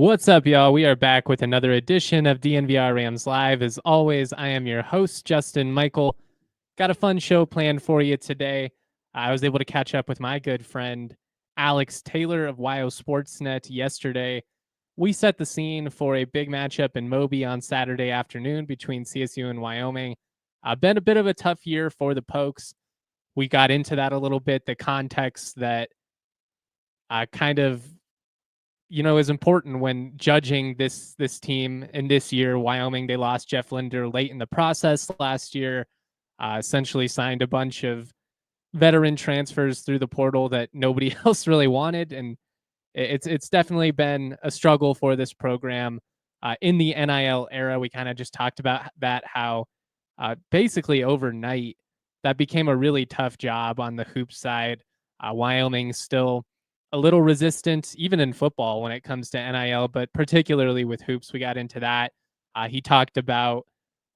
What's up, y'all? We are back with another edition of DNVR Rams Live. As always, I am your host, Justin Michael. Got a fun show planned for you today. I was able to catch up with my good friend, Alex Taylor of WYO Sportsnet yesterday. We set the scene for a big matchup in Moby on Saturday afternoon between CSU and Wyoming. Been a bit of a tough year for the Pokes. We got into that a little bit, the context that kind of is important when judging this team in this year. Wyoming, they lost Jeff Linder late in the process last year, essentially signed a bunch of veteran transfers through the portal that nobody else really wanted. And it's definitely been a struggle for this program in the NIL era. We kind of just talked about that, how basically overnight that became a really tough job on the hoop side. Wyoming still a little resistant, even in football, when it comes to NIL, but particularly with hoops. We got into that. He talked about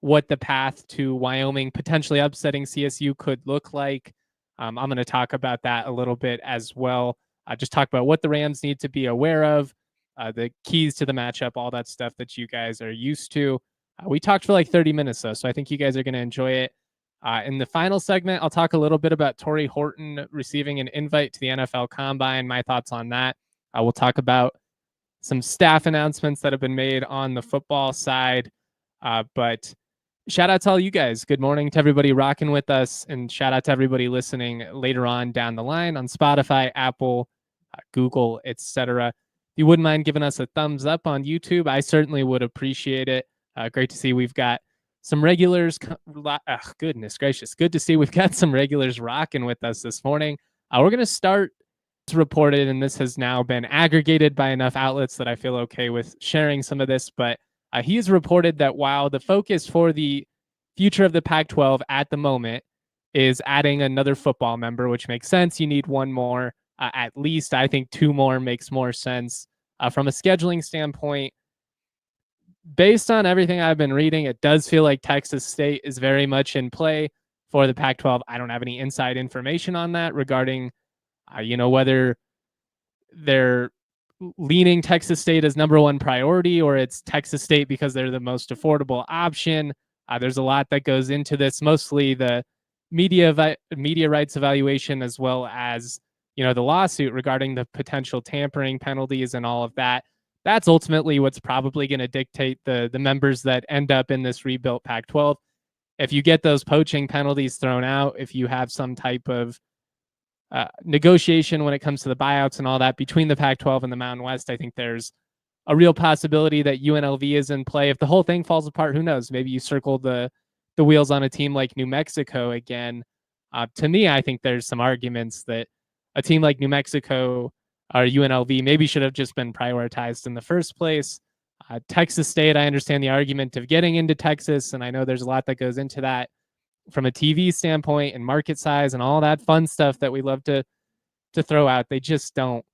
what the path to Wyoming potentially upsetting CSU could look like. I'm going to talk about that a little bit as well. Just talk about what the Rams need to be aware of, the keys to the matchup, all that stuff that you guys are used to. We talked for like 30 minutes, though, so I think you guys are going to enjoy it. In the final segment, I'll talk a little bit about Tory Horton receiving an invite to the NFL Combine, my thoughts on that. We'll talk about some staff announcements that have been made on the football side. But shout out to all you guys. Good morning to everybody rocking with us, and shout out to everybody listening later on down the line on Spotify, Apple, Google, etc. If you wouldn't mind giving us a thumbs up on YouTube, I certainly would appreciate it. Great to see we've got some regulars. Goodness gracious. Good to see we've got some regulars rocking with us this morning. We're going to start to report it, and this has now been aggregated by enough outlets that I feel okay with sharing some of this. But he has reported that while the focus for the future of the Pac-12 at the moment is adding another football member, which makes sense. You need one more, at least. I think two more makes more sense. From a scheduling standpoint, based on everything I've been reading, it does feel like Texas State is very much in play for the Pac-12. I don't have any inside information on that regarding, whether they're leaning Texas State as number one priority or it's Texas State because they're the most affordable option. There's a lot that goes into this, mostly the media rights evaluation, as well as, the lawsuit regarding the potential tampering penalties and all of that. That's ultimately what's probably going to dictate the members that end up in this rebuilt Pac-12. If you get those poaching penalties thrown out, if you have some type of negotiation when it comes to the buyouts and all that between the Pac-12 and the Mountain West, I think there's a real possibility that UNLV is in play. If the whole thing falls apart, who knows? Maybe you circle the wheels on a team like New Mexico again. To me, I think there's some arguments that a team like New Mexico or UNLV maybe should have just been prioritized in the first place. Texas State, I understand the argument of getting into Texas, and I know there's a lot that goes into that from a TV standpoint and market size and all that fun stuff that we love to throw out. They just don't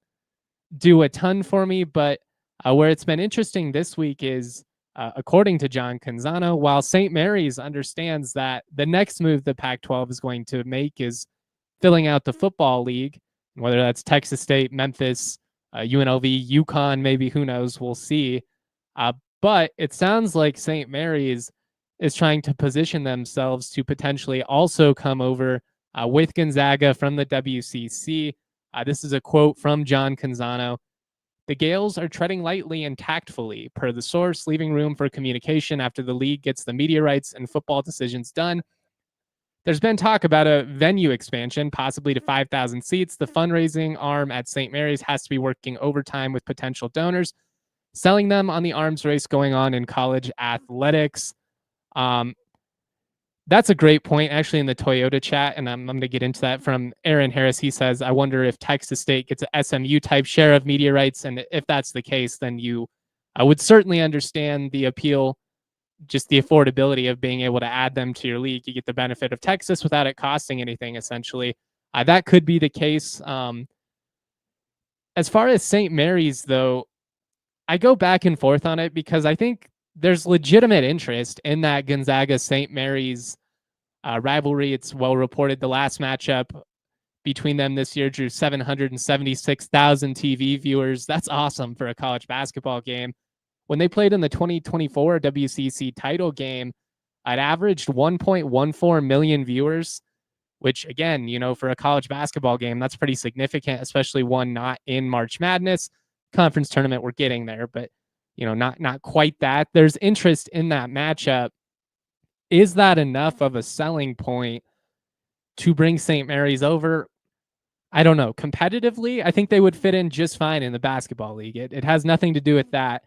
do a ton for me. But where it's been interesting this week is, according to John Canzano, while St. Mary's understands that the next move the Pac-12 is going to make is filling out the football league, whether that's Texas State, Memphis, UNLV, UConn, maybe, who knows, we'll see. But it sounds like St. Mary's is trying to position themselves to potentially also come over with Gonzaga from the WCC. This is a quote from John Canzano. The Gaels are treading lightly and tactfully, per the source, leaving room for communication after the league gets the media rights and football decisions done. There's been talk about a venue expansion, possibly to 5,000 seats. The fundraising arm at St. Mary's has to be working overtime with potential donors, selling them on the arms race going on in college athletics. That's a great point, actually, in the Toyota chat, and I'm going to get into that from Aaron Harris. He says, I wonder if Texas State gets a SMU-type share of media rights, and if that's the case, then you would certainly understand the appeal, just the affordability of being able to add them to your league. You get the benefit of Texas without it costing anything, essentially. That could be the case. As far as St. Mary's, though, I go back and forth on it because I think there's legitimate interest in that Gonzaga-St. Mary's rivalry. It's well reported the last matchup between them this year drew 776,000 TV viewers. That's awesome for a college basketball game. When they played in the 2024 WCC title game, it averaged 1.14 million viewers, which again, for a college basketball game, that's pretty significant, especially one not in March Madness. Conference tournament, we're getting there, but not quite that. There's interest in that matchup. Is that enough of a selling point to bring St. Mary's over? I don't know. Competitively, I think they would fit in just fine in the basketball league. It has nothing to do with that.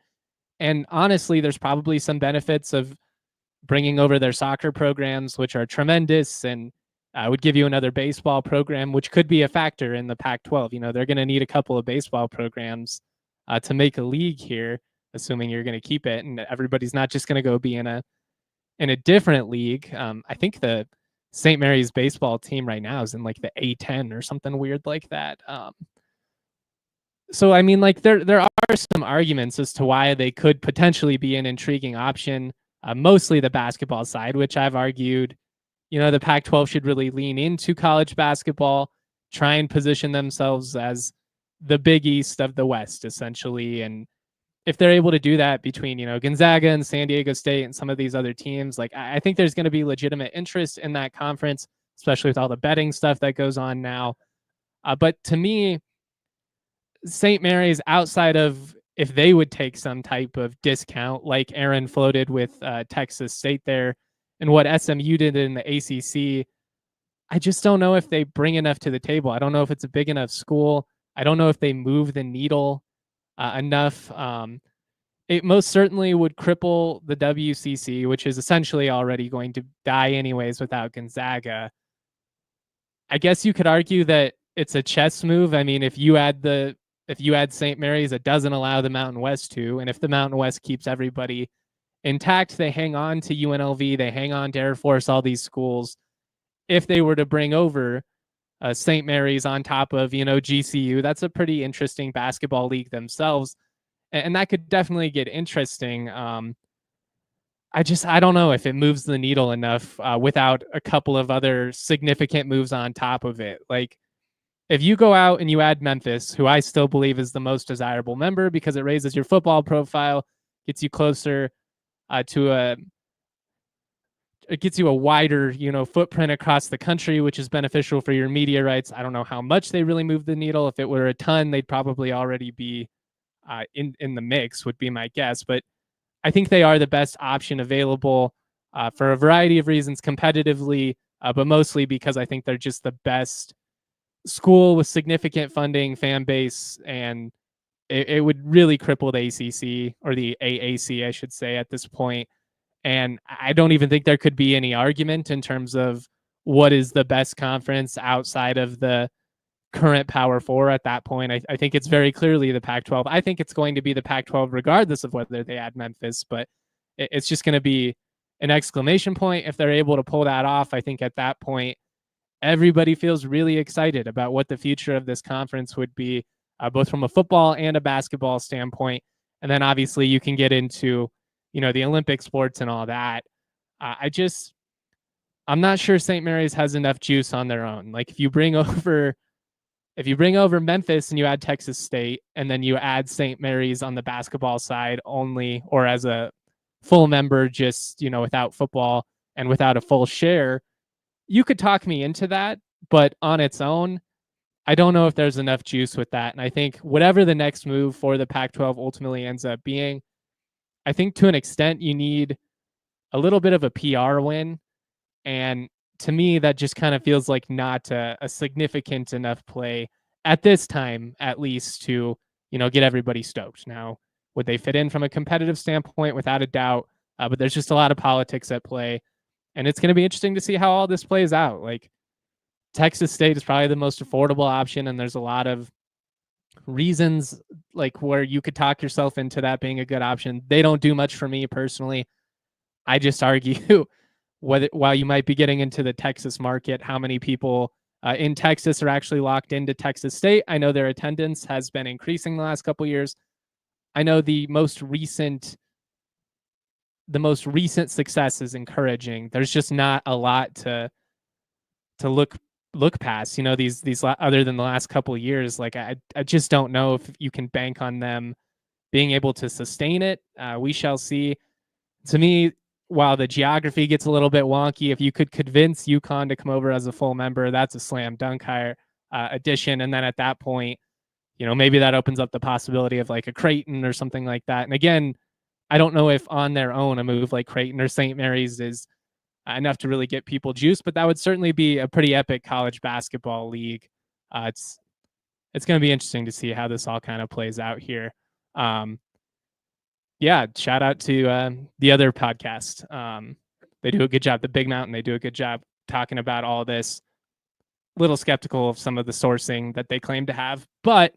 And honestly, there's probably some benefits of bringing over their soccer programs, which are tremendous, and would give you another baseball program, which could be a factor in the Pac-12. They're going to need a couple of baseball programs to make a league here, assuming you're going to keep it, and everybody's not just going to go be in a different league. I think the St. Mary's baseball team right now is in like the A10 or something weird like that. So I mean, like there are some arguments as to why they could potentially be an intriguing option. Mostly the basketball side, which I've argued, the Pac-12 should really lean into college basketball, try and position themselves as the Big East of the West, essentially. And if they're able to do that between, Gonzaga and San Diego State and some of these other teams, like I think there's going to be legitimate interest in that conference, especially with all the betting stuff that goes on now. But to me, St. Mary's, outside of if they would take some type of discount, like Aaron floated with Texas State there, and what SMU did in the ACC, I just don't know if they bring enough to the table. I don't know if it's a big enough school. I don't know if they move the needle enough. It most certainly would cripple the WCC, which is essentially already going to die anyways without Gonzaga. I guess you could argue that it's a chess move. I mean, if you add St. Mary's, it doesn't allow the Mountain West to, and if the Mountain West keeps everybody intact, they hang on to UNLV, they hang on to Air Force, all these schools. If they were to bring over St. Mary's on top of, GCU, that's a pretty interesting basketball league themselves. And that could definitely get interesting. I don't know if it moves the needle enough without a couple of other significant moves on top of it. Like, if you go out and you add Memphis, who I still believe is the most desirable member because it raises your football profile, gets you closer it gets you a wider, footprint across the country, which is beneficial for your media rights. I don't know how much they really move the needle. If it were a ton, they'd probably already be in the mix, would be my guess. But I think they are the best option available for a variety of reasons, competitively, but mostly because I think they're just the best school with significant funding, fan base, and it would really cripple the ACC, or the AAC, I should say, at this point. And I don't even think there could be any argument in terms of what is the best conference outside of the current Power Four at that point. I think it's very clearly the Pac-12. I think it's going to be the Pac-12 regardless of whether they add Memphis, but it's just going to be an exclamation point if they're able to pull that off. I think at that point, everybody feels really excited about what the future of this conference would be, both from a football and a basketball standpoint. And then obviously you can get into, the Olympic sports and all that. I'm not sure St. Mary's has enough juice on their own. Like, if you bring over Memphis and you add Texas State, and then you add St. Mary's on the basketball side only, or as a full member, just, without football and without a full share, you could talk me into that. But on its own, I don't know if there's enough juice with that. And I think whatever the next move for the Pac-12 ultimately ends up being, I think to an extent you need a little bit of a PR win. And to me, that just kind of feels like not a significant enough play at this time, at least, to, get everybody stoked. Now, would they fit in from a competitive standpoint? Without a doubt. But there's just a lot of politics at play. And it's going to be interesting to see how all this plays out. Like, Texas State is probably the most affordable option, and there's a lot of reasons like where you could talk yourself into that being a good option. They don't do much for me personally. I just argue whether while you might be getting into the Texas market, how many people in Texas are actually locked into Texas State. I know their attendance has been increasing the last couple of years. I know the most recent success is encouraging. There's just not a lot to look past, these other than the last couple of years. Like, I just don't know if you can bank on them being able to sustain it. We shall see. To me, while the geography gets a little bit wonky, if you could convince UConn to come over as a full member, that's a slam dunk hire addition. And then at that point, maybe that opens up the possibility of like a Creighton or something like that. And again, I don't know if on their own a move like Creighton or St. Mary's is enough to really get people juiced, but that would certainly be a pretty epic college basketball league. It's going to be interesting to see how this all kind of plays out here. Yeah, shout out to the other podcast. They do a good job. The Big Mountain, they do a good job talking about all this. Little skeptical of some of the sourcing that they claim to have, but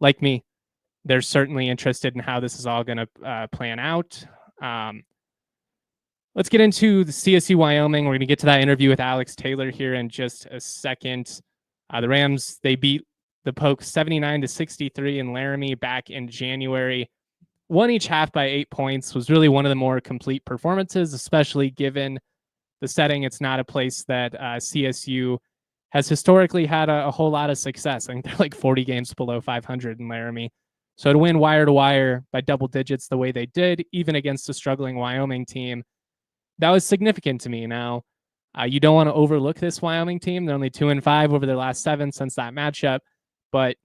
like me, they're certainly interested in how this is all going to plan out. Let's get into the CSU-Wyoming. We're going to get to that interview with Alex Taylor here in just a second. The Rams, they beat the Pokes 79-63 in Laramie back in January. Won each half by 8 points. Was really one of the more complete performances, especially given the setting. It's not a place that CSU has historically had a whole lot of success. I think they're like 40 games below 500 in Laramie. So to win wire to wire by double digits the way they did, even against a struggling Wyoming team, that was significant to me. Now, you don't want to overlook this Wyoming team. They're only 2-5 over their last 7 since that matchup, but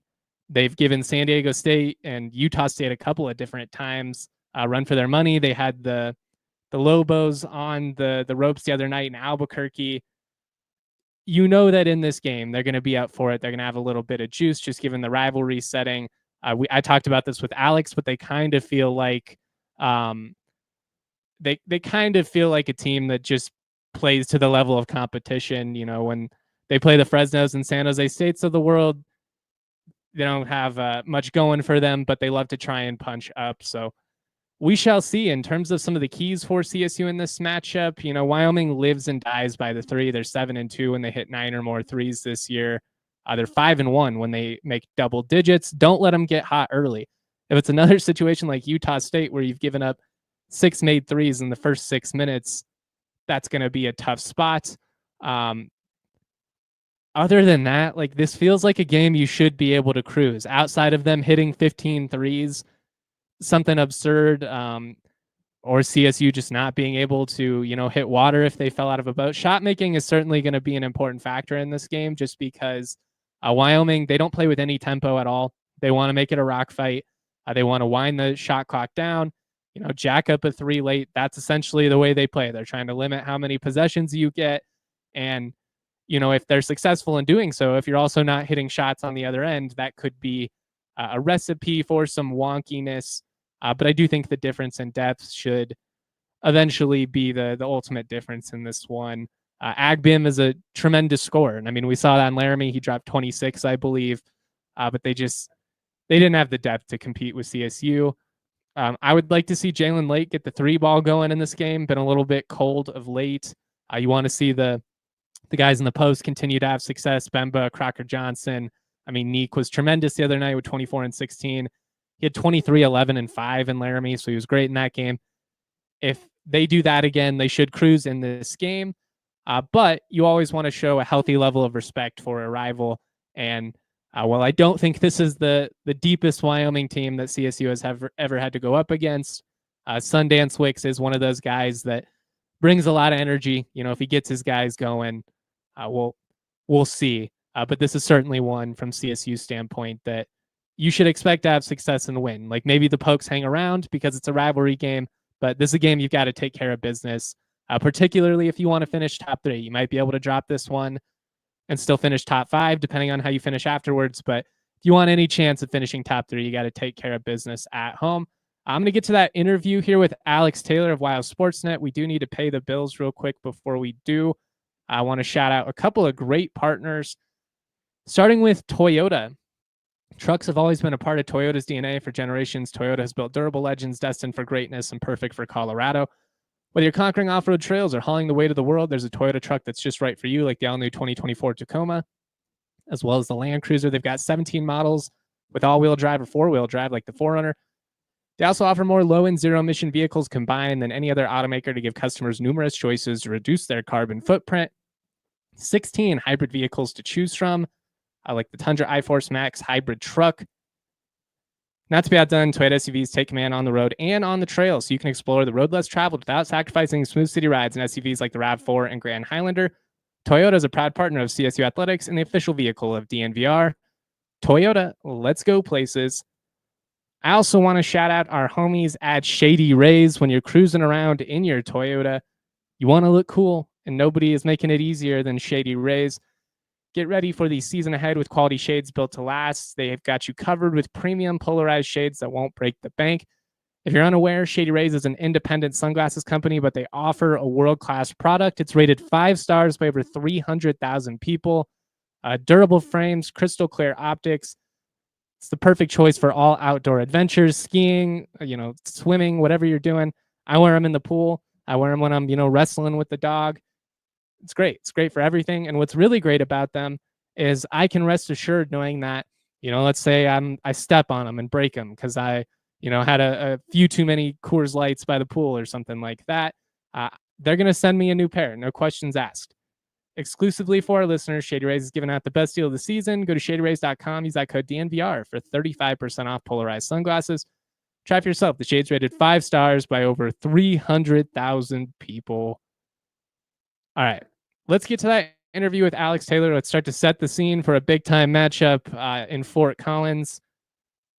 they've given San Diego State and Utah State a couple of different times run for their money. They had the Lobos on the ropes the other night in Albuquerque. That in this game, they're going to be up for it. They're going to have a little bit of juice, just given the rivalry setting. I talked about this with Alex, but they kind of feel like they kind of feel like a team that just plays to the level of competition. When they play the Fresnos and San Jose States of the world, they don't have much going for them, but they love to try and punch up. So we shall see. In terms of some of the keys for CSU in this matchup, Wyoming lives and dies by the three. They're 7-2 when they hit 9 or more threes this year. They're 5-1 when they make double digits. Don't let them get hot early. If it's another situation like Utah State where you've given up 6 made threes in the first 6 minutes, that's going to be a tough spot. Other than that, like, this feels like a game you should be able to cruise. Outside of them hitting 15 threes, something absurd, or CSU just not being able to, hit water if they fell out of a boat. Shot making is certainly going to be an important factor in this game, just because Wyoming, they don't play with any tempo at all. They want to make it a rock fight. They want to wind the shot clock down, jack up a 3 late. That's essentially the way they play. They're trying to limit how many possessions you get. And, if they're successful in doing so, if you're also not hitting shots on the other end, that could be a recipe for some wonkiness. But I do think the difference in depth should eventually be the ultimate difference in this one. Agbim is a tremendous scorer. And I mean, we saw that in Laramie. He dropped 26, I believe. But they didn't have the depth to compete with CSU. I would like to see Jalen Lake get the 3 ball going in this game. Been a little bit cold of late. You want to see the guys in the post continue to have success. Bemba, Crocker Johnson. I mean, Neek was tremendous the other night with 24 and 16. He had 23, 11, and 5 in Laramie, so he was great in that game. If they do that again, they should cruise in this game. But you always want to show a healthy level of respect for a rival. And while I don't think this is the deepest Wyoming team that CSU has ever had to go up against, Sundance Wicks is one of those guys that brings a lot of energy. If he gets his guys going, we'll see. But this is certainly one from CSU standpoint that you should expect to have success and win. Like, maybe the Pokes hang around because it's a rivalry game, but this is a game you've got to take care of business, particularly if you want to finish top 3. You might be able to drop this one and still finish top 5, depending on how you finish afterwards. But if you want any chance of finishing top 3, you got to take care of business at home. I'm going to get to that interview here with Alex Taylor of Wild Sportsnet. We do need to pay the bills real quick before we do. I want to shout out a couple of great partners, starting with Toyota. Trucks have always been a part of Toyota's DNA for generations. Toyota has built durable legends destined for greatness and perfect for Colorado. Whether you're conquering off-road trails or hauling the weight of the world, there's a Toyota truck that's just right for you, like the all-new 2024 Tacoma, as well as the Land Cruiser. They've got 17 models with all-wheel drive or four-wheel drive, like the 4Runner. They also offer more low and zero-emission vehicles combined than any other automaker to give customers numerous choices to reduce their carbon footprint. 16 hybrid vehicles to choose from, like the Tundra iForce Max hybrid truck. Not to be outdone, Toyota SUVs take command on the road and on the trail, so you can explore the road less traveled without sacrificing smooth city rides in SUVs like the RAV4 and Grand Highlander. Toyota is a proud partner of CSU Athletics and the official vehicle of DNVR. Toyota, let's go places. I also want to shout out our homies at Shady Rays. When you're cruising around in your Toyota, you want to look cool, and nobody is making it easier than Shady Rays. Get ready for the season ahead with quality shades built to last. They've got you covered with premium polarized shades that won't break the bank. If you're unaware, Shady Rays is an independent sunglasses company, but they offer a world-class product. It's rated 5 stars by over 300,000 people. Durable frames, crystal clear optics. It's the perfect choice for all outdoor adventures, skiing, swimming, whatever you're doing. I wear them in the pool. I wear them when I'm, wrestling with the dog. It's great. It's great for everything. And what's really great about them is I can rest assured knowing that, let's say I step on them and break them because I, had a few too many Coors Lights by the pool or something like that. They're going to send me a new pair. No questions asked. Exclusively for our listeners, Shady Rays is giving out the best deal of the season. Go to shadyrays.com. Use that code DNVR for 35% off polarized sunglasses. Try for yourself. The shade's rated 5 stars by over 300,000 people. All right, let's get to that interview with Alex Taylor. Let's start to set the scene for a big-time matchup in Fort Collins.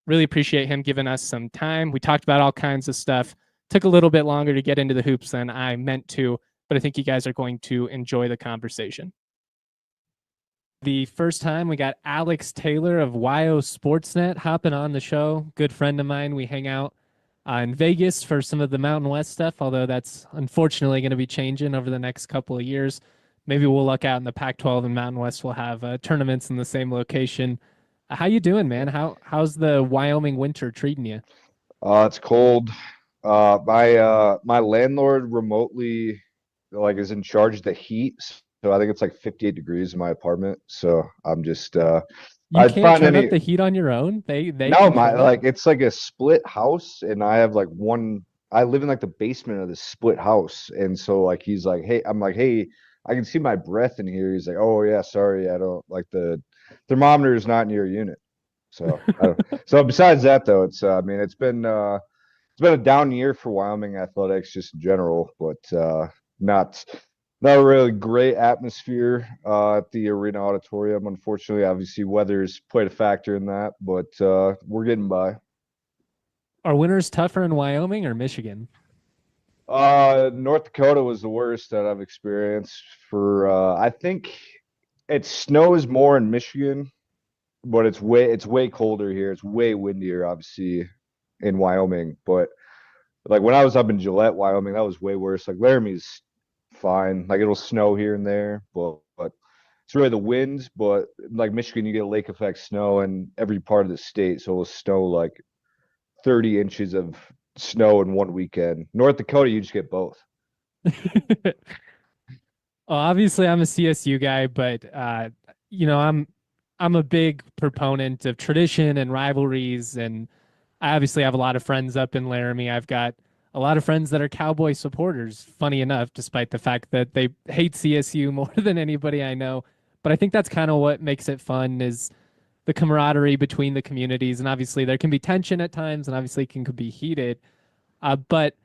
Really appreciate him giving us some time. We talked about all kinds of stuff. Took a little bit longer to get into the hoops than I meant to, but I think you guys are going to enjoy the conversation. The first time we got Alex Taylor of WYO Sportsnet hopping on the show. Good friend of mine. We hang out in Vegas for some of the Mountain West stuff, although that's unfortunately going to be changing over the next couple of years. Maybe we'll luck out in the Pac-12 and Mountain West. We'll have tournaments in the same location. How you doing, man? How's the Wyoming winter treating you? It's cold. My landlord remotely is in charge of the heat, so I think it's like 58 degrees in my apartment. So I'm just You can't turn up the heat on your own. They no, it's like a split house, and I have I live in the basement of this split house, and so he's like, hey, I'm like, hey, I can see my breath in here. He's like, oh yeah, sorry, I don't the thermometer is not in your unit. So so besides that though, it's it's been a down year for Wyoming athletics just in general, but not a really great atmosphere at the arena auditorium. Unfortunately, obviously weather's played a factor in that, but we're getting by. Are winters tougher in Wyoming or Michigan? North Dakota was the worst that I've experienced for I think it snows more in Michigan, but it's way colder here. It's way windier, obviously, in Wyoming. But when I was up in Gillette, Wyoming, that was way worse. Laramie's fine. It'll snow here and there, but it's really the winds. But Michigan, you get lake effect snow in every part of the state, so it'll snow 30 inches of snow in one weekend. North Dakota, you just get both. Well, obviously, I'm a CSU guy, but I'm a big proponent of tradition and rivalries, and I obviously have a lot of friends up in Laramie. I've got a lot of friends that are Cowboy supporters, funny enough, despite the fact that they hate CSU more than anybody I know. But I think that's kind of what makes it fun is the camaraderie between the communities. And obviously there can be tension at times, and obviously it can be heated. But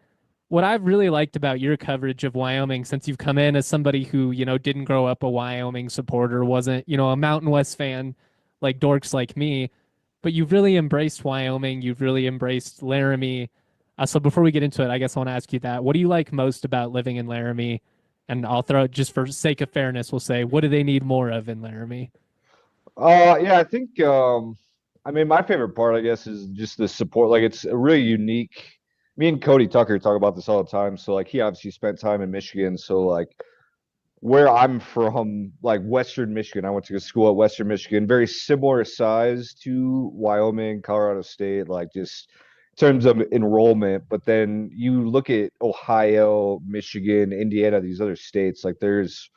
what I've really liked about your coverage of Wyoming, since you've come in as somebody who, didn't grow up a Wyoming supporter, wasn't, a Mountain West fan like dorks like me, but you've really embraced Wyoming. You've really embraced Laramie. So before we get into it, I guess I want to ask you that. What do you like most about living in Laramie? And I'll throw, just for sake of fairness, we'll say, what do they need more of in Laramie? Yeah, I think I mean, my favorite part, I guess, is just the support. Like, it's a really unique. Me and Cody Tucker talk about this all the time. So, like, he obviously spent time in Michigan. So, like, where I'm from, like Western Michigan, I went to school at Western Michigan, very similar size to Wyoming, Colorado State, like just in terms of enrollment. But then you look at Ohio, Michigan, Indiana, these other states, like there's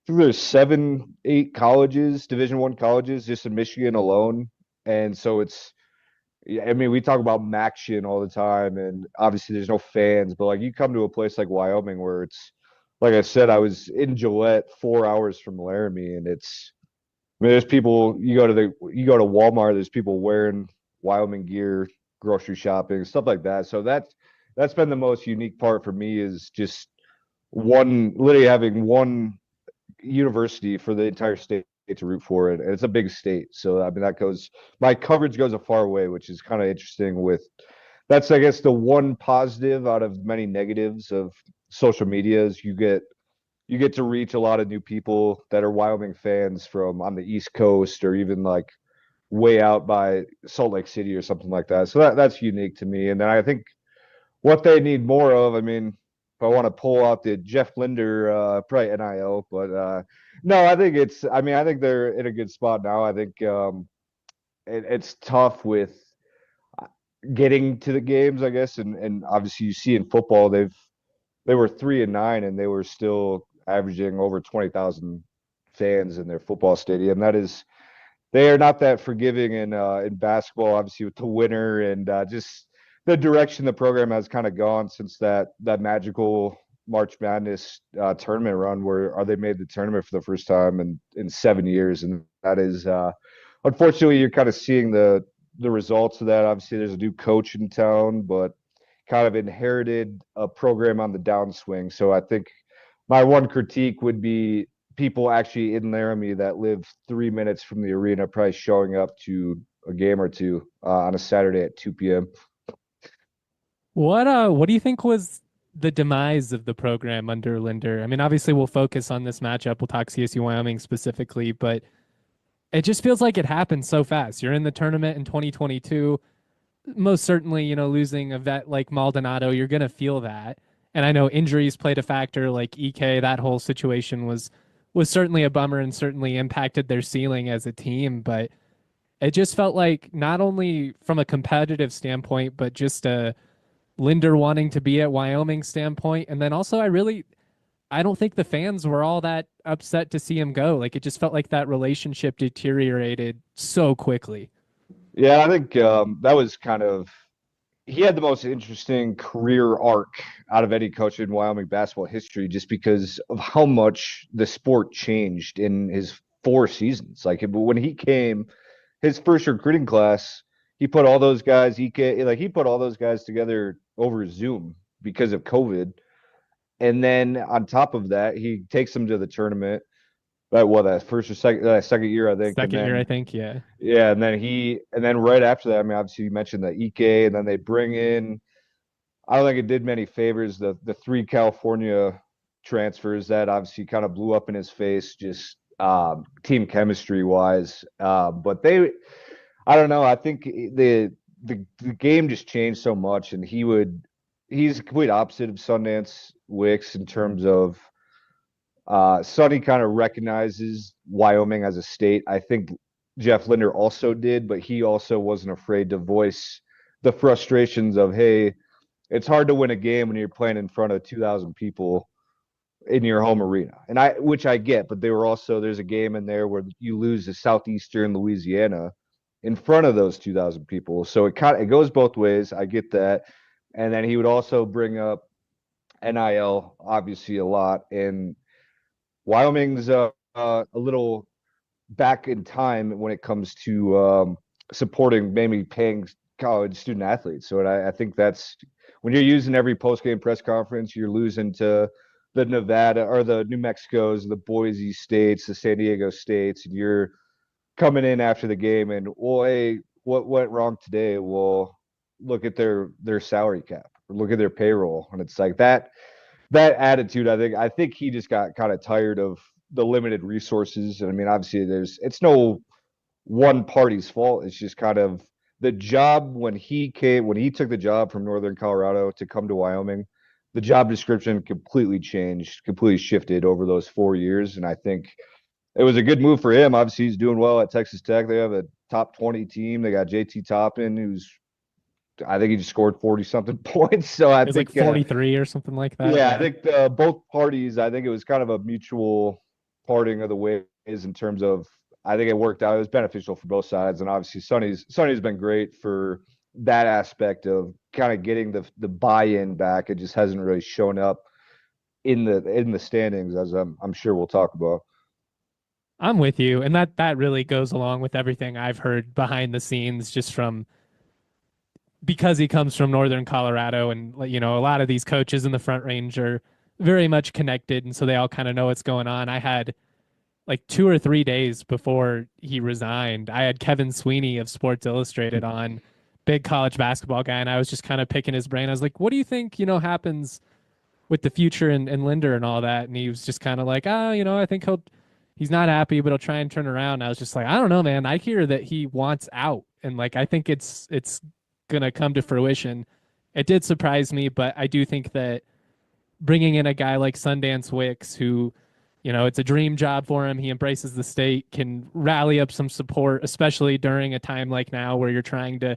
7, 8 colleges, Division I colleges, just in Michigan alone. And so it's, yeah, I mean, we talk about MACtion all the time, and obviously there's no fans, but like you come to a place like Wyoming where it's, like I said, I was in Gillette 4 hours from Laramie, and I mean, there's people, you go to Walmart, there's people wearing Wyoming gear, grocery shopping, stuff like that. So that's been the most unique part for me is just literally having one university for the entire state to root for it. And it's a big state. So I mean my coverage goes a far way, which is kind of interesting that's I guess the one positive out of many negatives of social media is you get to reach a lot of new people that are Wyoming fans from on the East Coast or even like way out by Salt Lake City or something like that. So that's unique to me. And then I think what they need more of, I mean, if I want to pull out the Jeff Linder probably NIL, but no, I think they're in a good spot now. I think it's tough with getting to the games, I guess, and obviously you see in football they were 3-9 and they were still averaging over 20,000 fans in their football stadium. They are not that forgiving in basketball, obviously with the winner and just the direction the program has kind of gone since that magical March Madness tournament run where they made the tournament for the first time in 7 years, and that is unfortunately you're kind of seeing the results of that. Obviously, there's a new coach in town, but kind of inherited a program on the downswing. So I think my one critique would be people actually in Laramie that live 3 minutes from the arena probably showing up to a game or two on a Saturday at 2 p.m. What do you think was the demise of the program under Linder? I mean, obviously we'll focus on this matchup. We'll talk CSU Wyoming specifically, but it just feels like it happened so fast. You're in the tournament in 2022. Most certainly, losing a vet like Maldonado, you're gonna feel that. And I know injuries played a factor, like EK. That whole situation was certainly a bummer and certainly impacted their ceiling as a team. But it just felt like not only from a competitive standpoint, but just a Linder wanting to be at Wyoming standpoint. And then also, I don't think the fans were all that upset to see him go. Like it just felt like that relationship deteriorated so quickly. Yeah, I think that was he had the most interesting career arc out of any coach in Wyoming basketball history just because of how much the sport changed in his 4 seasons. Like when he came, his first recruiting class, he put all those guys, he put all those guys together over Zoom because of COVID. And then on top of that, he takes them to the tournament. That first or second year, I think. And Second year, I then think, yeah. yeah, and then right after that, I mean, obviously you mentioned the EK, and then they bring in. I don't think it did many favors. The 3 California transfers that obviously kind of blew up in his face, just team chemistry wise. But I don't know. I think the game just changed so much, and he's the complete opposite of Sundance Wicks in terms of Sonny kind of recognizes Wyoming as a state. I think Jeff Linder also did, but he also wasn't afraid to voice the frustrations of, hey, it's hard to win a game when you're playing in front of 2,000 people in your home arena. Which I get, but there's a game in there where you lose to Southeastern Louisiana in front of those 2,000 people. So it goes both ways. I get that. And then he would also bring up NIL obviously a lot. And Wyoming's a little back in time when it comes to supporting, maybe paying college student athletes. So I think that's when you're using every post-game press conference, you're losing to the Nevada or the New Mexicos, the Boise states, the San Diego states, and you're coming in after the game and, well, hey, what went wrong today? Well, look at their salary cap or look at their payroll. And it's like that attitude, I think he just got kind of tired of the limited resources. And I mean, obviously it's no one party's fault. It's just kind of the job when he took the job from Northern Colorado to come to Wyoming, the job description completely changed, completely shifted over those 4 years. And I think it was a good move for him. Obviously, he's doing well at Texas Tech. They have a top 20 team. They got JT Toppin, who's I think he just scored 40 something points. So I It was like think 43 or something like that. yeah, I think both parties, I think it was kind of a mutual parting of the ways in terms of I think it worked out. It was beneficial for both sides, and obviously Sonny's been great for that aspect of kind of getting the buy-in back. It just hasn't really shown up in the standings, as I'm sure we'll talk about. I'm with you, and that really goes along with everything I've heard behind the scenes, just from because he comes from Northern Colorado, and a lot of these coaches in the Front Range are very much connected, and so they all kind of know what's going on. I had like 2 or 3 days before he resigned, I had Kevin Sweeney of Sports Illustrated on, big college basketball guy, and I was just kind of picking his brain. I was like, what do you think, happens with the future and Linder and all that? And he was just kind of like, I think he's not happy, but he'll try and turn around. And I was just like, I don't know, man. I hear that he wants out, and like I think it's gonna come to fruition. It did surprise me, but I do think that bringing in a guy like Sundance Wicks, who, it's a dream job for him, he embraces the state, can rally up some support, especially during a time like now where you're trying to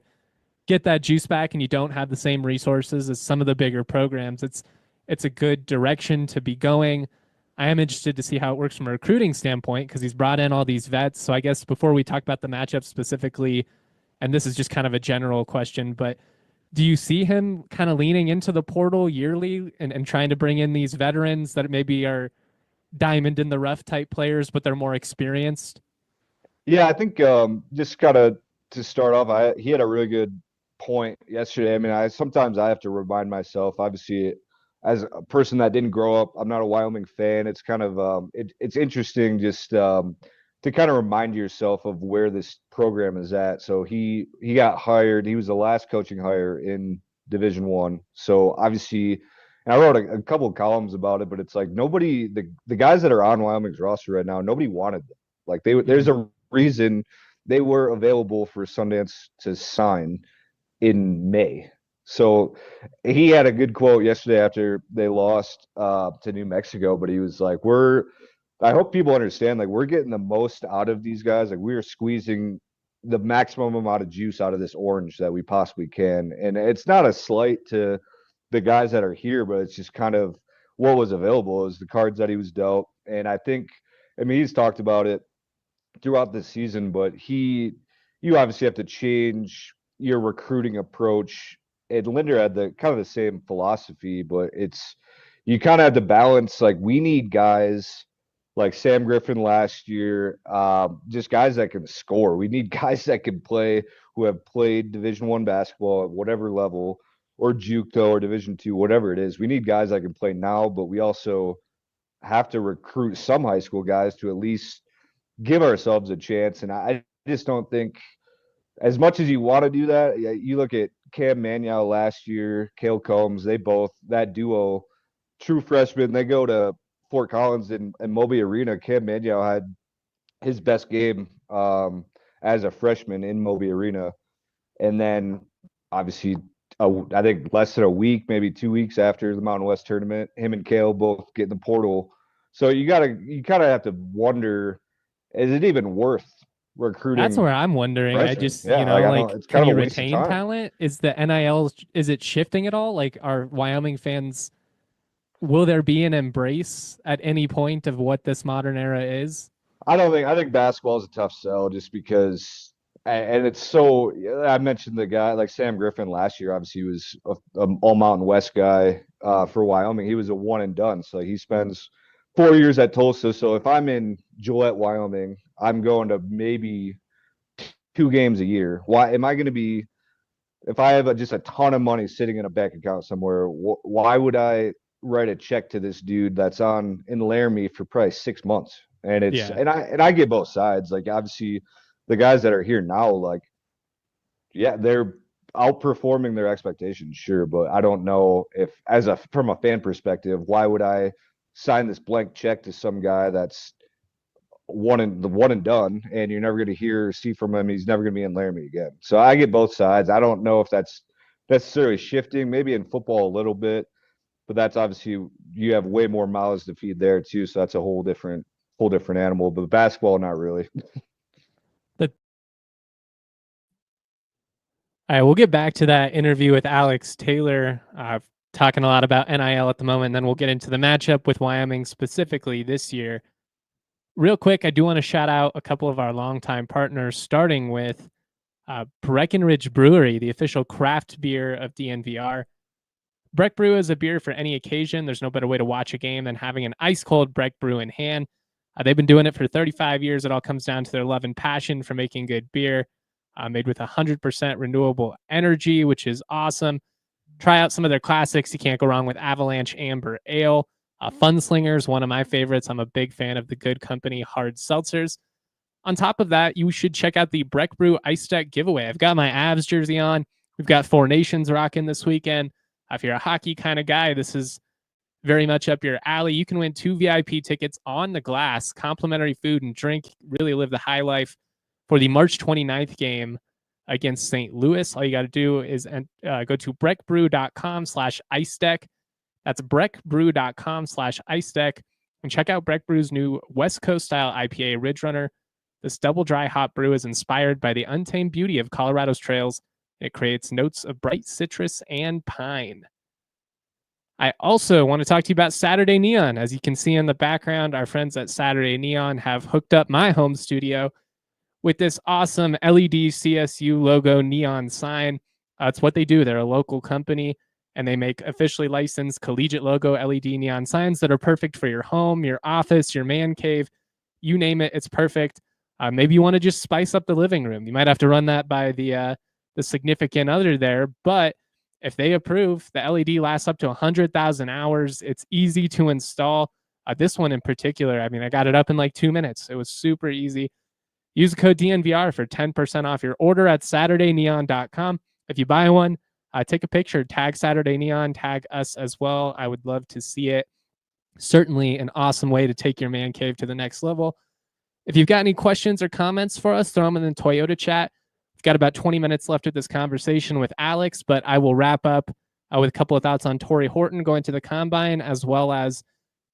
get that juice back and you don't have the same resources as some of the bigger programs. It's a good direction to be going. I am interested to see how it works from a recruiting standpoint because he's brought in all these vets. So I guess before we talk about the matchup specifically, and this is just kind of a general question, but do you see him kind of leaning into the portal yearly and trying to bring in these veterans that maybe are diamond in the rough type players, but they're more experienced? Yeah, I think just kind of to start off, he had a really good point yesterday. I mean, sometimes I have to remind myself, obviously, as a person that didn't grow up, I'm not a Wyoming fan. It's kind of it's interesting just to kind of remind yourself of where this program is at. So he got hired. He was the last coaching hire in Division One. So obviously, and I wrote a couple of columns about it, but it's like nobody, the guys that are on Wyoming's roster right now, nobody wanted them. Like there's a reason they were available for Sundance to sign in May. So he had a good quote yesterday after they lost to New Mexico, but he was like, I hope people understand, like, we're getting the most out of these guys. Like, we are squeezing the maximum amount of juice out of this orange that we possibly can. And it's not a slight to the guys that are here, but it's just kind of what was available is the cards that he was dealt. And I think, I mean, he's talked about it throughout the season, but you obviously have to change your recruiting approach. And Linder had the kind of the same philosophy, but you kind of have to balance, like, we need guys like Sam Griffin last year, just guys that can score. We need guys that can play, who have played Division One basketball at whatever level, or JUCO or Division Two, whatever it is. We need guys that can play now, but we also have to recruit some high school guys to at least give ourselves a chance. And I just don't think, as much as you want to do that, you look at Cam Manuel last year, Cale Combs, that duo, true freshmen, they go to Fort Collins and Moby Arena. Cam Manuel had his best game as a freshman in Moby Arena. And then obviously, I think less than a week, maybe 2 weeks after the Mountain West tournament, him and Cale both get in the portal. So you kind of have to wonder, is it even worth That's recruiting where I'm wondering. I freshmen? just, Yeah, like I don't. It's can kind of you a waste of retain time. talent? Is the NIL, is it shifting at all? Like, are Wyoming fans, will there be an embrace at any point of what this modern era is? I think basketball is a tough sell just because, and it's so. I mentioned the guy like Sam Griffin last year. Obviously, he was a all Mountain West guy for Wyoming. He was a one and done. So he spends 4 years at Tulsa. So if I'm in Gillette, Wyoming, I'm going to maybe 2 games a year. Why am I going to be? If I have just a ton of money sitting in a bank account somewhere, why would I write a check to this dude that's on in Laramie for probably 6 months? And Yeah. I get both sides. Like obviously, the guys that are here now, like yeah, they're outperforming their expectations, sure, but I don't know if from a fan perspective, why would I sign this blank check to some guy that's one and done, and you're never going to see from him. He's never going to be in Laramie again. So I get both sides. I don't know if that's necessarily shifting, maybe in football a little bit, but that's obviously you have way more mouths to feed there too. So that's a whole different animal. But basketball, not really. All right, we'll get back to that interview with Alex Taylor, talking a lot about NIL at the moment, and then we'll get into the matchup with Wyoming specifically this year. Real quick, I do want to shout out a couple of our longtime partners, starting with Breckenridge Brewery, the official craft beer of DNVR. Breck Brew is a beer for any occasion. There's no better way to watch a game than having an ice-cold Breck Brew in hand. They've been doing it for 35 years. It all comes down to their love and passion for making good beer. Made with 100% renewable energy, which is awesome. Try out some of their classics. You can't go wrong with Avalanche Amber Ale. Funslinger's one of my favorites. I'm a big fan of the Good Company hard seltzers. On top of that, you should check out the Breck Brew Ice Deck giveaway. I've got my Avs jersey on. We've got Four Nations rocking this weekend. If you're a hockey kind of guy, this is very much up your alley. You can win 2 VIP tickets on the glass, complimentary food and drink, really live the high life for the March 29th game against St. Louis. All you got to do is go to breckbrew.com/ice deck. That's breckbrew.com/ice deck, and check out Breck Brew's new West Coast style IPA Ridge Runner. This double dry hop brew is inspired by the untamed beauty of Colorado's trails. It creates notes of bright citrus and pine. I also want to talk to you about Saturday Neon. As you can see in the background, our friends at Saturday Neon have hooked up my home studio with this awesome LED CSU logo neon sign. It's what they do. They're a local company, and they make officially licensed collegiate logo LED neon signs that are perfect for your home, your office, your man cave. You name it, it's perfect. Maybe you want to just spice up the living room. You might have to run that by the significant other there, but if they approve, the LED lasts up to 100,000 hours. It's easy to install. This one in particular, I mean, I got it up in like 2 minutes. It was super easy. Use the code DNVR for 10% off your order at SaturdayNeon.com. If you buy one, take a picture, tag Saturday Neon, tag us as well. I would love to see it. Certainly an awesome way to take your man cave to the next level. If you've got any questions or comments for us, throw them in the Toyota chat. We've got about 20 minutes left of this conversation with Alex, but I will wrap up with a couple of thoughts on Tory Horton going to the Combine, as well as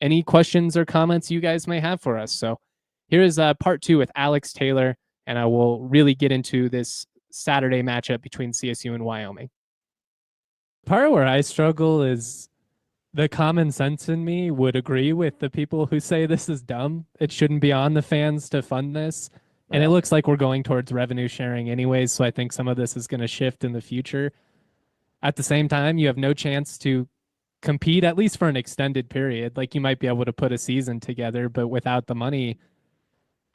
any questions or comments you guys may have for us. So here is part 2 with Alex Taylor, and I will really get into this Saturday matchup between CSU and Wyoming. Part where I struggle is the common sense in me would agree with the people who say this is dumb. It shouldn't be on the fans to fund this. And it looks like we're going towards revenue sharing anyways, so I think some of this is going to shift in the future. At the same time, you have no chance to compete, at least for an extended period. Like, you might be able to put a season together, but without the money,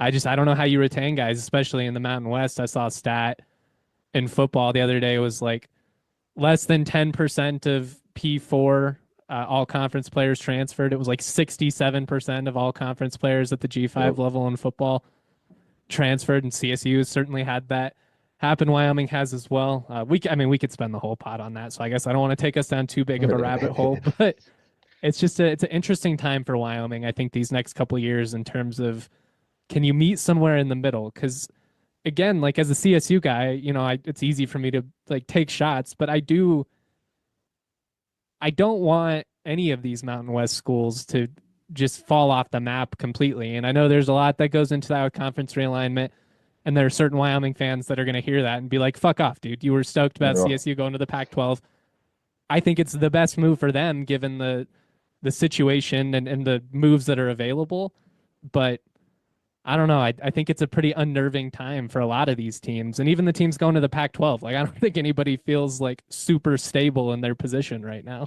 I don't know how you retain guys, especially in the Mountain West. I saw a stat in football the other day. It was like less than 10% of P4 all conference players transferred. It was like 67% of all conference players at the G5 level in football transferred, and CSU has certainly had that happen. Wyoming has as well. We could spend the whole pot on that, so I guess I don't want to take us down too big of a rabbit hole, but it's an interesting time for Wyoming. I think these next couple of years, in terms of, can you meet somewhere in the middle? Because again, like, as a CSU guy, it's easy for me to like take shots, but I don't want any of these Mountain West schools to just fall off the map completely. And I know there's a lot that goes into that with conference realignment, and there are certain Wyoming fans that are going to hear that and be like, fuck off, dude. You were stoked about CSU going to the Pac-12. I think it's the best move for them given the situation and the moves that are available. But I don't know. I think it's a pretty unnerving time for a lot of these teams, and even the teams going to the Pac-12. Like, I don't think anybody feels like super stable in their position right now.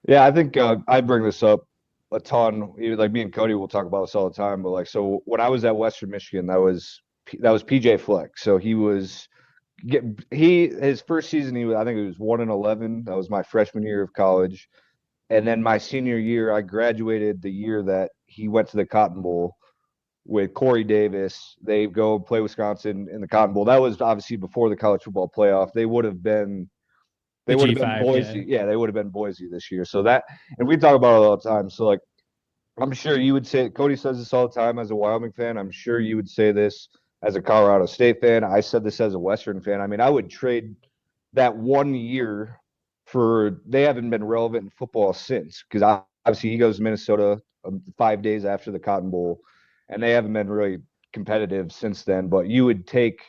Yeah, I think I bring this up a ton. Like, me and Cody will talk about this all the time. But like, so when I was at Western Michigan, that was PJ Fleck. So his first season, I think it was 1-11. That was my freshman year of college, and then my senior year, I graduated the year that he went to the Cotton Bowl with Corey Davis. They go play Wisconsin in the Cotton Bowl. That was obviously before the college football playoff. They would have been Boise. Yeah, they would have been Boise this year. So that, and we talk about it all the time. So like, I'm sure you would say, Cody says this all the time as a Wyoming fan. I'm sure you would say this as a Colorado State fan. I said this as a Western fan. I mean, I would trade that 1 year for, they haven't been relevant in football since, because obviously he goes to Minnesota 5 days after the Cotton Bowl, and they haven't been really competitive since then. But you would take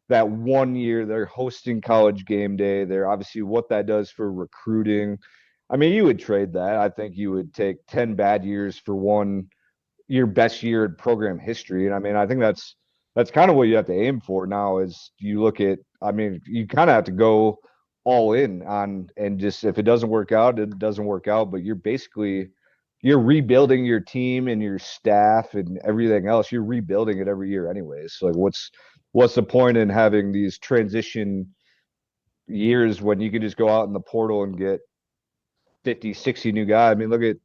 that 1 year, they're hosting college game day. They're obviously what that does for recruiting. I mean, you would trade that. I think you would take 10 bad years for your best year in program history. And I mean, I think that's kind of what you have to aim for now is you look at, I mean, you kind of have to go all in on, and just if it doesn't work out, it doesn't work out. But you're rebuilding your team and your staff and everything else. You're rebuilding it every year anyways. So like what's the point in having these transition years when you can just go out in the portal and get 50, 60 new guys? I mean, look at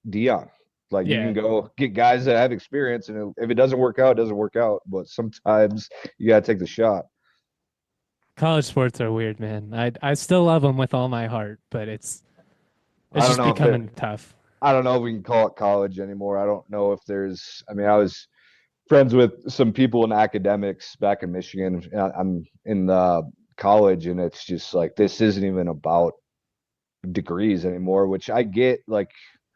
Dion. Like you Yeah. can go get guys that have experience, and if it doesn't work out, it doesn't work out. But sometimes you gotta take the shot. College sports are weird, man. I still love them with all my heart, but it's I don't just know if it. becoming tough. I don't know if we can call it college anymore. I don't know if there's. I mean, I was friends with some people in academics back in Michigan. I'm in the college, and it's just like this isn't even about degrees anymore, which I get. Like,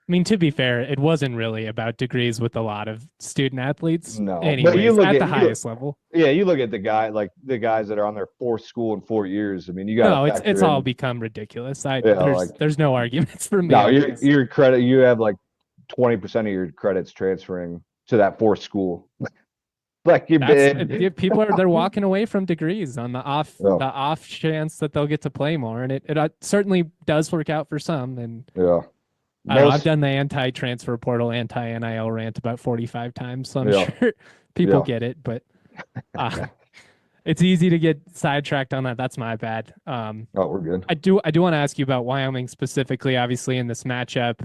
I mean, to be fair, it wasn't really about degrees with a lot of student athletes, no, but anyways, at the highest level. yeah, you look at the guys that are on their fourth school in 4 years. I mean, you got to No, it's factor all in, become ridiculous. I yeah, there's like there's no arguments for me no, on this. your credit, you have like 20% of your credits transferring to that fourth school. Like you've been, People are they're walking away from degrees on the oh, off chance that they'll get to play more, and it certainly does work out for some. And yeah, I don't know, I've most, done the anti-transfer portal, anti-NIL rant about 45 times, so I'm yeah, sure people yeah. get it, but uh, it's easy to get sidetracked on that. That's my bad. Oh, we're good. I do want to ask you about Wyoming specifically, obviously in this matchup.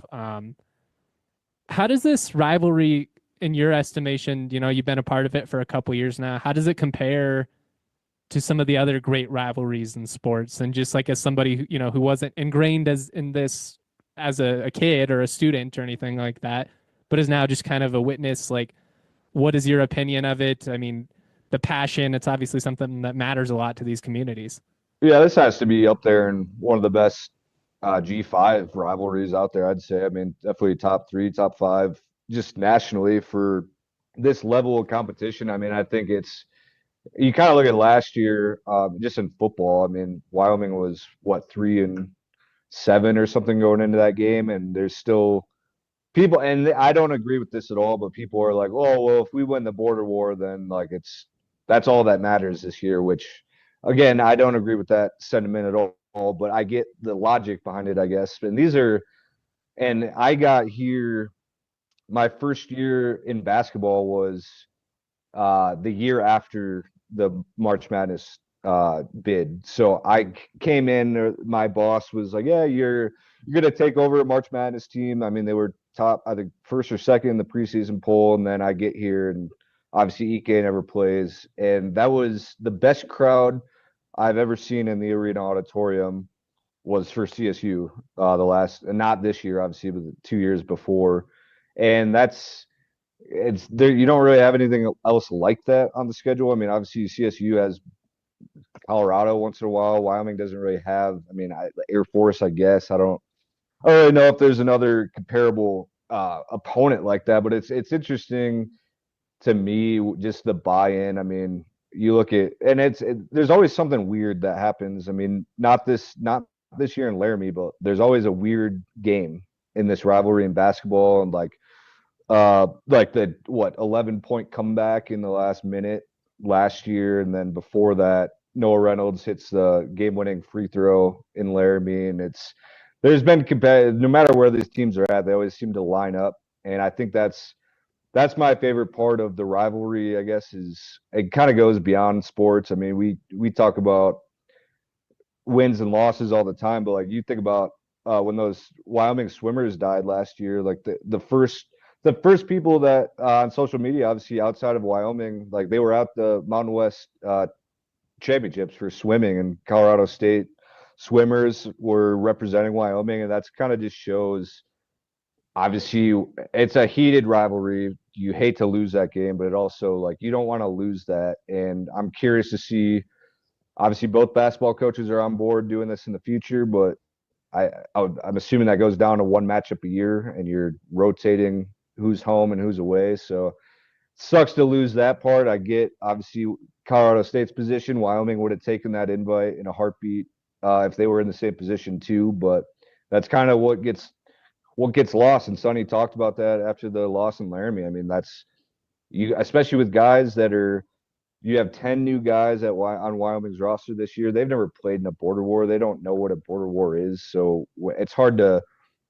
How does this rivalry, in your estimation, you've been a part of it for a couple years now, how does it compare to some of the other great rivalries in sports? And just like as somebody who wasn't ingrained as in this as a kid or a student or anything like that, but is now just kind of a witness, like what is your opinion of it? I mean, the passion, it's obviously something that matters a lot to these communities. Yeah, this has to be up there and one of the best G5 rivalries out there, I'd say. I mean, definitely top three, top five, just nationally for this level of competition. I mean, I think you kind of look at last year, just in football. I mean, Wyoming was what 3-7 or something going into that game, and there's still people, and I don't agree with this at all, but people are like, oh, well, if we win the border war, then like that's all that matters this year, which again, I don't agree with that sentiment at all, but I get the logic behind it, I guess. And I got here, my first year in basketball was the year after the March Madness bid. So I came in, my boss was like, yeah, you're gonna take over a March Madness team. I mean, they were top, I think first or second in the preseason poll, and then I get here and obviously Ike never plays, and that was the best crowd I've ever seen in the arena auditorium was for CSU, the last, and not this year, obviously, but the 2 years before. And it's there. You don't really have anything else like that on the schedule. I mean, obviously CSU has Colorado once in a while. Wyoming doesn't really have. I mean, Air Force, I guess. I don't really know if there's another comparable opponent like that. But it's interesting to me, just the buy-in. I mean, you look at, and there's always something weird that happens. I mean, not this year in Laramie, but there's always a weird game in this rivalry in basketball, and like the 11-point comeback in the last minute last year, and then before that, Noah Reynolds hits the game-winning free throw in Laramie, and there's been competitive. No matter where these teams are at, they always seem to line up, and I think that's my favorite part of the rivalry, I guess, is it kind of goes beyond sports. I mean, we talk about wins and losses all the time, but like you think about when those Wyoming swimmers died last year, like the first people that on social media, obviously outside of Wyoming, like they were at the Mountain West championships for swimming, and Colorado State swimmers were representing Wyoming, and that's kind of just shows obviously it's a heated rivalry. You hate to lose that game, but it also like you don't want to lose that. And I'm curious to see. Obviously, both basketball coaches are on board doing this in the future, but I'm assuming that goes down to one matchup a year, and you're rotating who's home and who's away. So sucks to lose that part. I get obviously Colorado State's position. Wyoming would have taken that invite in a heartbeat if they were in the same position too. But that's kind of what gets lost. And Sonny talked about that after the loss in Laramie. I mean, that's you, especially with guys that are. You have 10 new guys on Wyoming's roster this year. They've never played in a border war. They don't know what a border war is. So it's hard to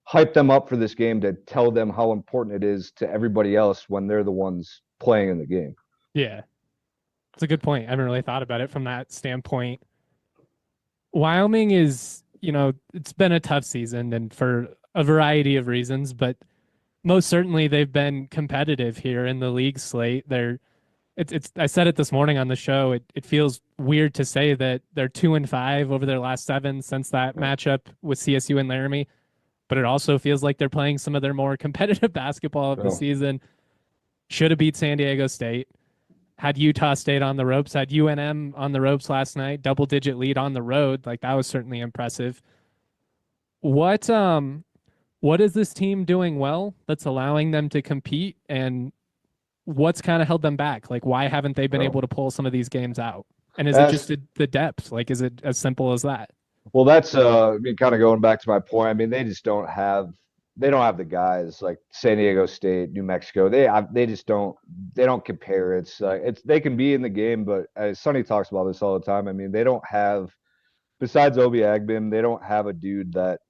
hype them up for this game to tell them how important it is to everybody else when they're the ones playing in the game. Yeah, it's a good point. I haven't really thought about it from that standpoint. Wyoming is, it's been a tough season and for a variety of reasons, but most certainly they've been competitive here in the league slate. I said it this morning on the show. It feels weird to say that they're 2-5 over their last 7 since that matchup with CSU and Laramie, but it also feels like they're playing some of their more competitive basketball of the season. Should have beat San Diego State. Had Utah State on the ropes. Had UNM on the ropes last night. Double-digit lead on the road. Like that was certainly impressive. What is this team doing well that's allowing them to compete, and what's kind of held them back? Like, why haven't they been able to pull some of these games out? And is it just the depth? Like, is it as simple as that? Well, that's I mean, kind of going back to my point. I mean, they just don't have the guys like San Diego State, New Mexico. They just don't compare. It's they can be in the game, but as Sonny talks about this all the time. I mean, they don't have besides Obi Agbim, they don't have a dude that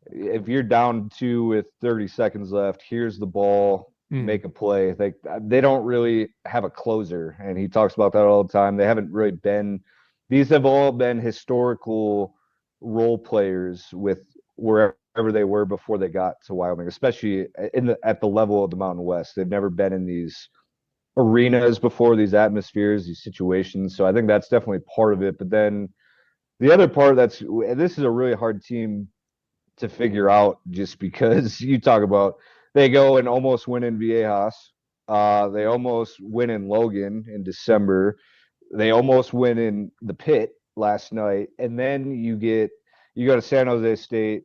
if you're down 2 with 30 seconds left, here's the ball, make a play. They don't really have a closer, and he talks about that all the time. They haven't really been. These have all been historical role players with wherever they were before they got to Wyoming, especially at the level of the Mountain West. They've never been in these arenas before, these atmospheres, these situations. So I think that's definitely part of it. But then the other part this is a really hard team to figure out, just because you talk about they go and almost win in Viejas. They almost win in Logan in December. They almost win in the Pit last night. And then you go to San Jose State.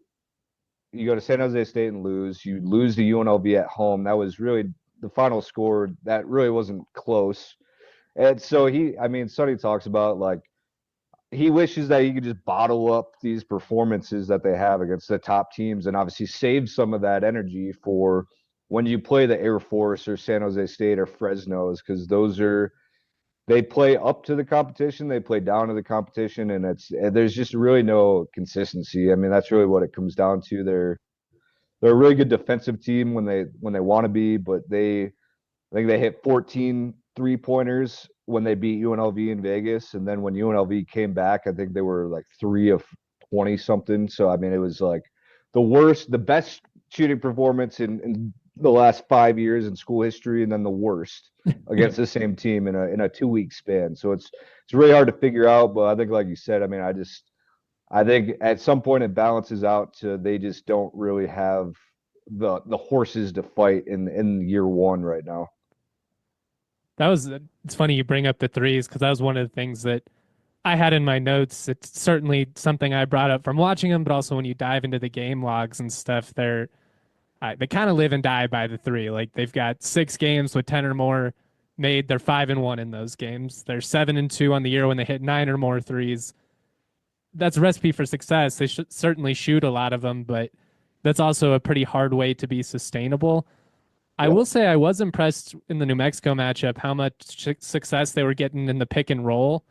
You go to San Jose State and lose. You lose to UNLV at home. That was really the final score. That really wasn't close. And so Sonny talks about like he wishes that he could just bottle up these performances that they have against the top teams and obviously save some of that energy for when you play the Air Force or San Jose State or Fresno's, because they play up to the competition, they play down to the competition, and there's just really no consistency. I mean, that's really what it comes down to. They're a really good defensive team when they want to be, but I think they hit 14 3-pointers when they beat UNLV in Vegas, and then when UNLV came back, I think they were like 3 of 20 something. So I mean, it was like the best shooting performance in the last 5 years in school history, and then the worst against the same team in a 2-week span. So it's really hard to figure out. But I think, like you said, I mean, I think at some point it balances out to they just don't really have the horses to fight in year one right now. It's funny you bring up the threes, because that was one of the things that I had in my notes. It's certainly something I brought up from watching them, but also when you dive into the game logs and stuff, they kind of live and die by the three. Like they've got 6 games with 10 or more made. They're 5-1 in those games. They're 7-2 on the year when they hit 9 or more threes. That's a recipe for success. They should certainly shoot a lot of them, but that's also a pretty hard way to be sustainable. I will say I was impressed in the New Mexico matchup how much success they were getting in the pick and roll.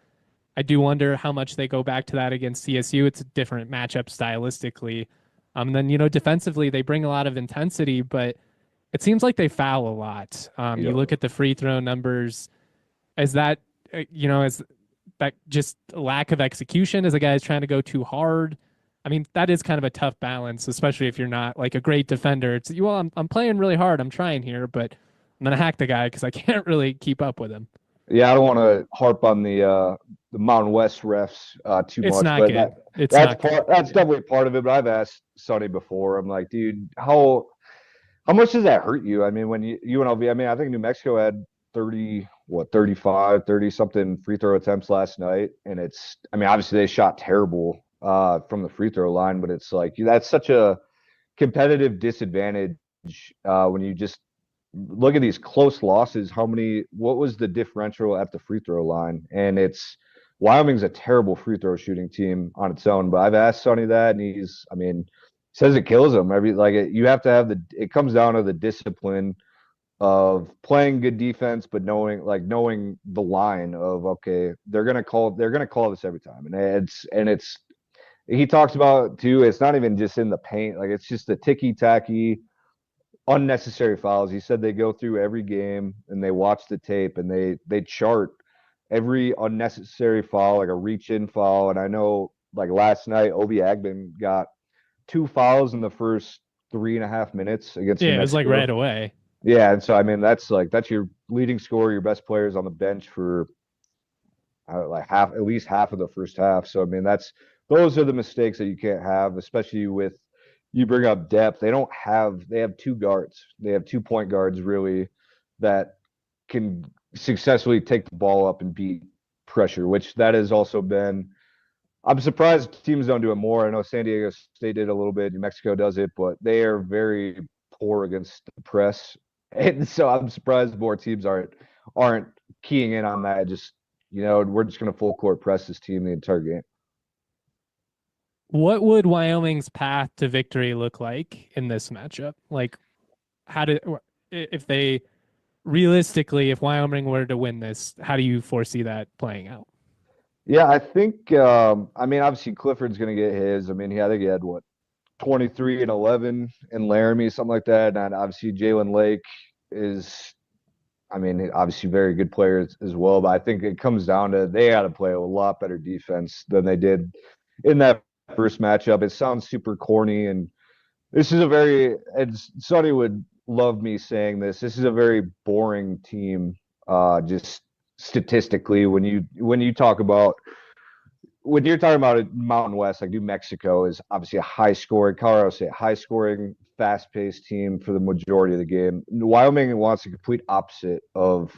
I do wonder how much they go back to that against CSU. It's a different matchup stylistically. Then, defensively, they bring a lot of intensity, but it seems like they foul a lot. You look at the free throw numbers. Is that, is that just lack of execution as a guy's trying to go too hard? I mean, that is kind of a tough balance, especially if you're not like a great defender. It's, I'm playing really hard. I'm trying here, but I'm going to hack the guy because I can't really keep up with him. Yeah, I don't want to harp on the Mountain West refs too much. It's not good. That's definitely part of it. But I've asked Sonny before. I'm like, dude, how How much does that hurt you? I mean, when UNLV, I mean, I think New Mexico had 30 something free throw attempts last night. And I mean, obviously they shot terrible from the free throw line, but it's like that's such a competitive disadvantage when you just look at these close losses. What was the differential at the free throw line? And Wyoming's a terrible free throw shooting team on its own, but I've asked Sonny that, and I mean, says it kills him. You have to have it comes down to the discipline of playing good defense, but knowing the line of, okay, they're gonna call this every time, and he talks about too. It's not even just in the paint, like it's just the ticky tacky unnecessary fouls. He said they go through every game and they watch the tape and they chart every unnecessary foul, like a reach in foul. And I know like last night, Obi Agban got 2 fouls in the first 3.5 minutes against New Yeah, it was like Mexico. right away. Yeah, and so I mean that's your leading scorer, your best players on the bench for at least half of the first half. So I mean those are the mistakes that you can't have, especially with you bring up depth. They have 2 guards. They have 2 point guards really that can successfully take the ball up and beat pressure, which that has also been. I'm surprised teams don't do it more. I know San Diego State did a little bit, New Mexico does it, but they are very poor against the press. And so I'm surprised more teams aren't keying in on that. Just we're just going to full court press this team the entire game. What would Wyoming's path to victory look like in this matchup? Like, if they realistically, if Wyoming were to win this, how do you foresee that playing out? Yeah, I think. I mean, obviously Clifford's going to get his. I mean, I think he had 23 and 11 in Laramie, something like that. And obviously Jalen Lake is, I mean, obviously very good player as well. But I think it comes down to they got to play a lot better defense than they did in that first matchup. It sounds super corny, and and Sonny would love me saying this. This is a very boring team, just statistically. When you're talking about Mountain West, like New Mexico is obviously a high scoring, Colorado State, high scoring, fast paced team for the majority of the game. Wyoming wants the complete opposite of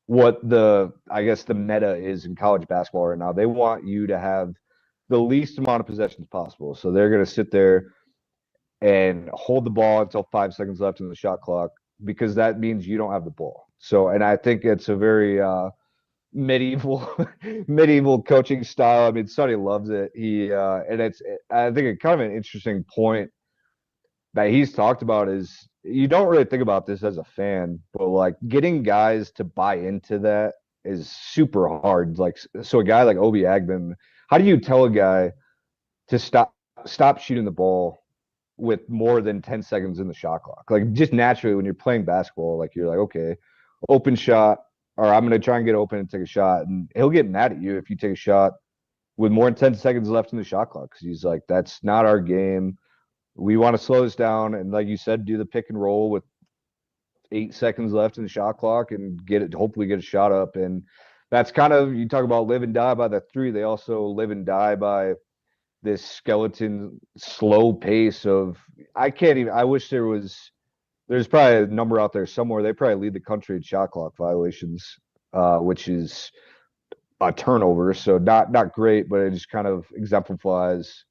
what I guess the meta is in college basketball right now. They want you to have the least amount of possessions possible. So they're going to sit there and hold the ball until 5 seconds left in the shot clock, because that means you don't have the ball. So, and I think it's a very medieval coaching style. I mean, Sonny loves it. I think it's kind of an interesting point that he's talked about is you don't really think about this as a fan, but like getting guys to buy into that is super hard. Like, so a guy like Obi Agban, how do you tell a guy to stop shooting the ball with more than 10 seconds in the shot clock? Like, just naturally when you're playing basketball, like you're like, okay, open shot, or I'm going to try and get open and take a shot. And he'll get mad at you if you take a shot with more than 10 seconds left in the shot clock, because he's like, that's not our game. We want to slow this down. And like you said, do the pick and roll with 8 seconds left in the shot clock and hopefully get a shot up. And that's kind of, you talk about live and die by the three. They also live and die by this skeleton slow pace of, I wish there's probably a number out there somewhere. They probably lead the country in shot clock violations, which is a turnover. So not great, but it just kind of exemplifies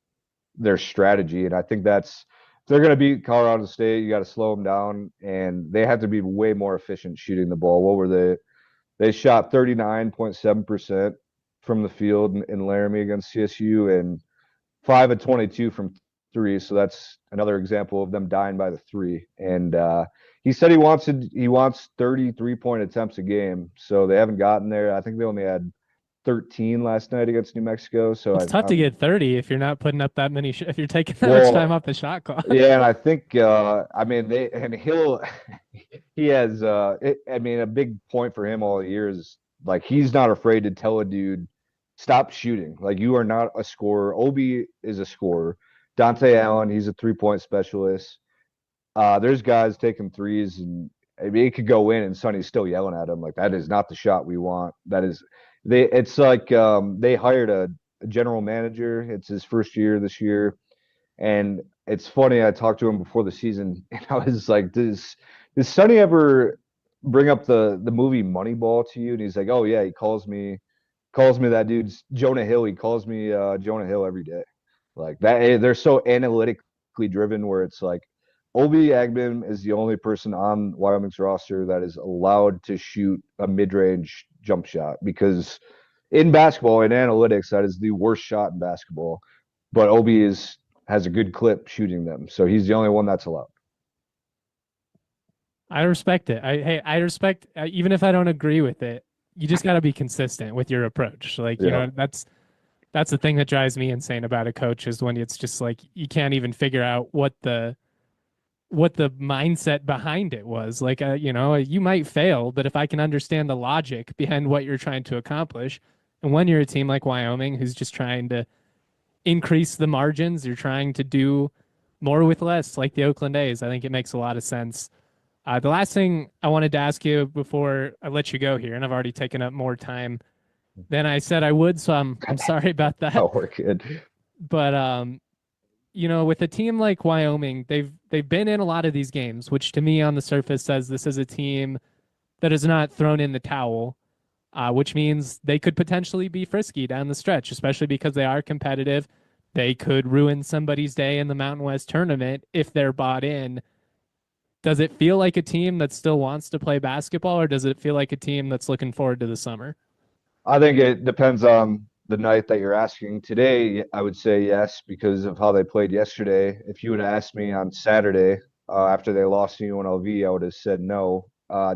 their strategy. And I think if they're going to beat Colorado State, you got to slow them down, and they have to be way more efficient shooting the ball. What were they? They shot 39.7% from the field in Laramie against CSU, and 5 of 22 from three. So that's another example of them dying by the three. And he said he wants 33-point attempts a game. So they haven't gotten there. I think they only had 13 last night against New Mexico. So it's tough to get 30 if you're not putting up that many. If you're taking that much time off the shot clock. Yeah, and I think I mean he has I mean, a big point for him all year is like he's not afraid to tell a dude, stop shooting. Like, you are not a scorer. Obi is a scorer. Dante Allen, he's a 3-point specialist. There's guys taking threes, and I mean, it could go in, and Sonny's still yelling at him like, that is not the shot we want. It's like they hired a general manager. It's his first year this year, and it's funny. I talked to him before the season, and I was like, does Sonny ever bring up the movie Moneyball to you?" And he's like, "Oh yeah, he calls me that dude's Jonah Hill. He calls me Jonah Hill every day. Like that, they're so analytically driven where it's like Obi Agban is the only person on Wyoming's roster that is allowed to shoot a mid-range jump shot because in basketball, in analytics, that is the worst shot in basketball. But Obi has a good clip shooting them, so he's the only one that's allowed. I respect it. I respect even if I don't agree with it. You just got to be consistent with your approach. Like, Yeah. that's the thing that drives me insane about a coach is when it's just like you can't even figure out what the mindset behind it was. Like, you might fail, but if I can understand the logic behind what you're trying to accomplish, and when you're a team like Wyoming who's just trying to increase the margins, you're trying to do more with less, like the Oakland A's. I think it makes a lot of sense. The last thing I wanted to ask you before I let you go here, and I've already taken up more time than I said I would, so I'm sorry about that. Oh, we're good. But with a team like Wyoming, they've been in a lot of these games, which to me on the surface says this is a team that has not thrown in the towel, which means they could potentially be frisky down the stretch, especially because they are competitive. They could ruin somebody's day in the Mountain West tournament if they're bought in. Does it feel like a team that still wants to play basketball, or does it feel like a team that's looking forward to the summer? I think it depends on the night that you're asking. Today, I would say yes because of how they played yesterday. If you would have asked me on Saturday after they lost to UNLV, I would have said no,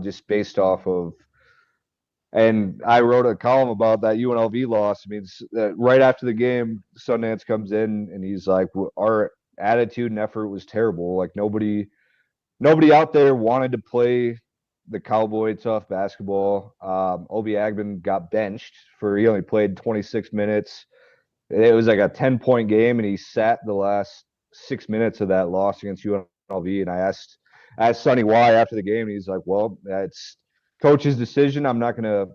just based off of. And I wrote a column about that UNLV loss. I mean, right after the game, Sundance comes in and he's like, "Our attitude and effort was terrible. Like nobody out there wanted to play the Cowboy tough basketball. Obi Agban got benched he only played 26 minutes. It was like a 10-point game, and he sat the last 6 minutes of that loss against UNLV. And I asked Sonny why after the game, and he's like, "Well, that's coach's decision. I'm not gonna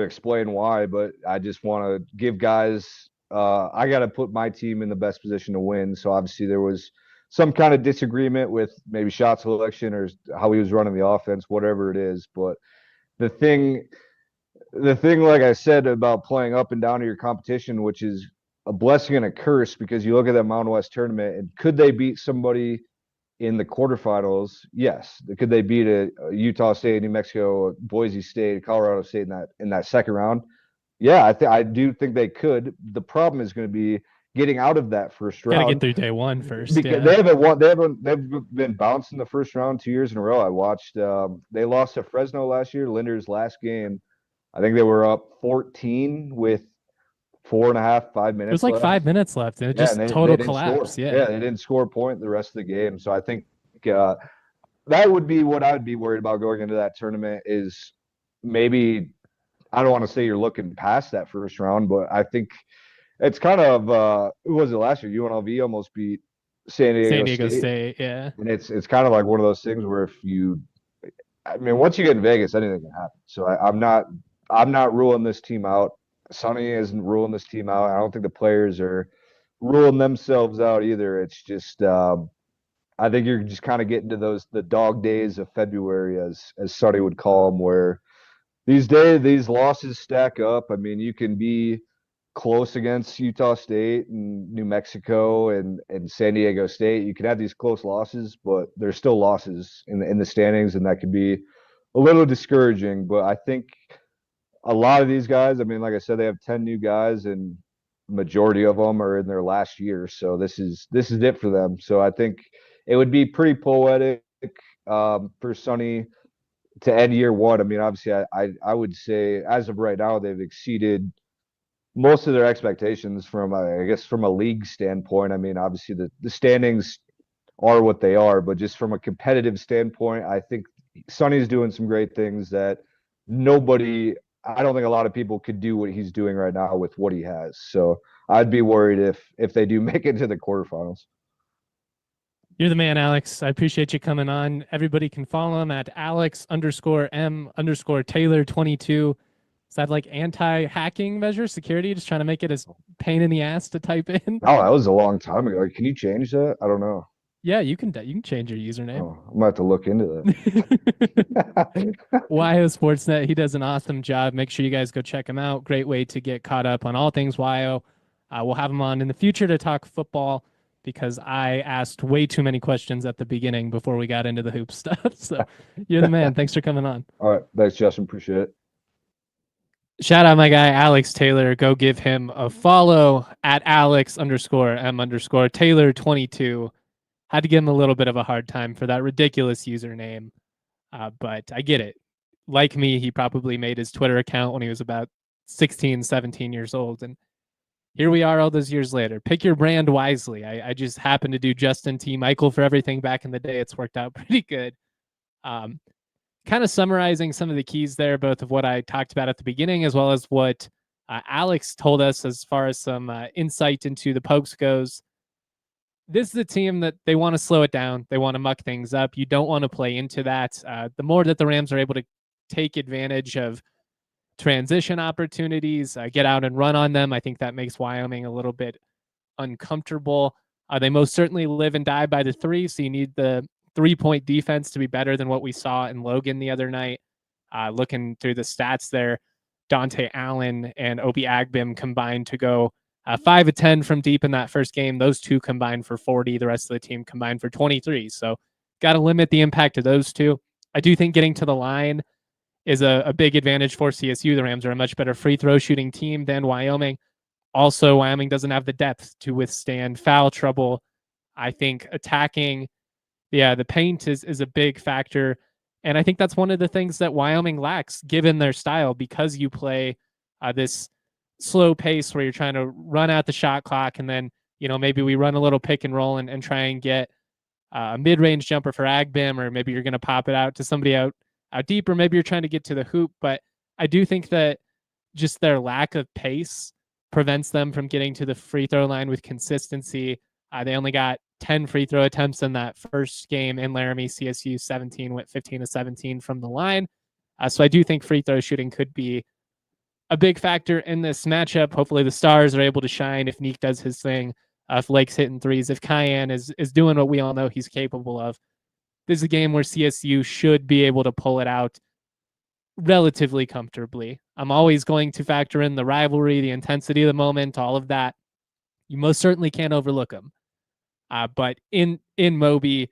explain why, but I just want to give guys. I got to put my team in the best position to win. So obviously there was some kind of disagreement with maybe shot selection or how he was running the offense, whatever it is. But the thing, like I said about playing up and down to your competition, which is a blessing and a curse because you look at that Mountain West tournament and could they beat somebody in the quarterfinals? Yes. Could they beat a Utah State, New Mexico, Boise State, Colorado State in that second round? Yeah, I do think they could. The problem is going to be getting out of that first round. Got to get through day one first. Because they haven't won. They've been bounced in the first round 2 years in a row. I watched. They lost to Fresno last year. Linder's last game. I think they were up 14 with 4.5, 5 minutes. It was like left. 5 minutes left, and total collapse. Score. Yeah, they didn't score a point the rest of the game. So I think that would be what I would be worried about going into that tournament. Is maybe I don't want to say you're looking past that first round, but I think it's kind of who was it last year? UNLV almost beat San Diego State. Yeah. And it's kind of like one of those things where once you get in Vegas, anything can happen. So I'm not ruling this team out. Sonny isn't ruling this team out. I don't think the players are ruling themselves out either. It's just I think you're just kind of getting to the dog days of February, as Sonny would call them, where these losses stack up. I mean, you can be close against Utah State and New Mexico and San Diego State. You can have these close losses, but there's still losses in the standings, and that could be a little discouraging. But I think a lot of these guys, I mean, like I said, they have 10 new guys, and majority of them are in their last year. So this is it for them. So I think it would be pretty poetic for Sonny to end year one. I mean, obviously, I would say as of right now, they've exceeded most of their expectations from a league standpoint. I mean, obviously the standings are what they are, but just from a competitive standpoint, I think Sonny's doing some great things that I don't think a lot of people could do what he's doing right now with what he has. So I'd be worried if they do make it to the quarterfinals. You're the man, Alex. I appreciate you coming on. Everybody can follow him at Alex_M_Taylor22. Is that like anti-hacking measure security, just trying to make it as pain in the ass to type in? Oh, that was a long time ago. Can you change that? I don't know. Yeah, you can change your username. Oh, I'm gonna have to look into that. Wyo Sportsnet, he does an awesome job. Make sure you guys go check him out. Great way to get caught up on all things Wyo. We'll have him on in the future to talk football because I asked way too many questions at the beginning before we got into the hoop stuff. So you're the man. Thanks for coming on. All right. Thanks, Justin. Appreciate it. Shout out my guy, Alex Taylor. Go give him a follow at Alex_M_Taylor22. Had to give him a little bit of a hard time for that ridiculous username. But I get it. Like me, he probably made his Twitter account when he was about 16, 17 years old. And here we are all those years later. Pick your brand wisely. I just happened to do Justin T. Michael for everything back in the day. It's worked out pretty good. Kind of summarizing some of the keys there, both of what I talked about at the beginning, as well as what Alex told us as far as some insight into the Pokes goes. This is a team that they want to slow it down. They want to muck things up. You don't want to play into that. The more that the Rams are able to take advantage of transition opportunities, get out and run on them, I think that makes Wyoming a little bit uncomfortable. They most certainly live and die by the three, so you need the 3-point defense to be better than what we saw in Logan the other night. Looking through the stats there, Dante Allen and Obi Agbim combined to go 5 of 10 from deep in that first game. Those two combined for 40. The rest of the team combined for 23. So got to limit the impact of those two. I do think getting to the line is a big advantage for CSU. The Rams are a much better free throw shooting team than Wyoming. Also, Wyoming doesn't have the depth to withstand foul trouble. I think attacking the paint is a big factor. And I think that's one of the things that Wyoming lacks, given their style, because you play this slow pace where you're trying to run out the shot clock. And then, maybe we run a little pick and roll and try and get a mid-range jumper for Agbim, or maybe you're going to pop it out to somebody out deep, or maybe you're trying to get to the hoop. But I do think that just their lack of pace prevents them from getting to the free throw line with consistency. They only got 10 free throw attempts in that first game in Laramie. CSU 17 went 15 to 17 from the line. So I do think free throw shooting could be a big factor in this matchup. Hopefully the stars are able to shine if Neek does his thing, if Lake's hitting threes, if Cayenne is doing what we all know he's capable of. This is a game where CSU should be able to pull it out relatively comfortably. I'm always going to factor in the rivalry, the intensity of the moment, all of that. You most certainly can't overlook them. But in Moby,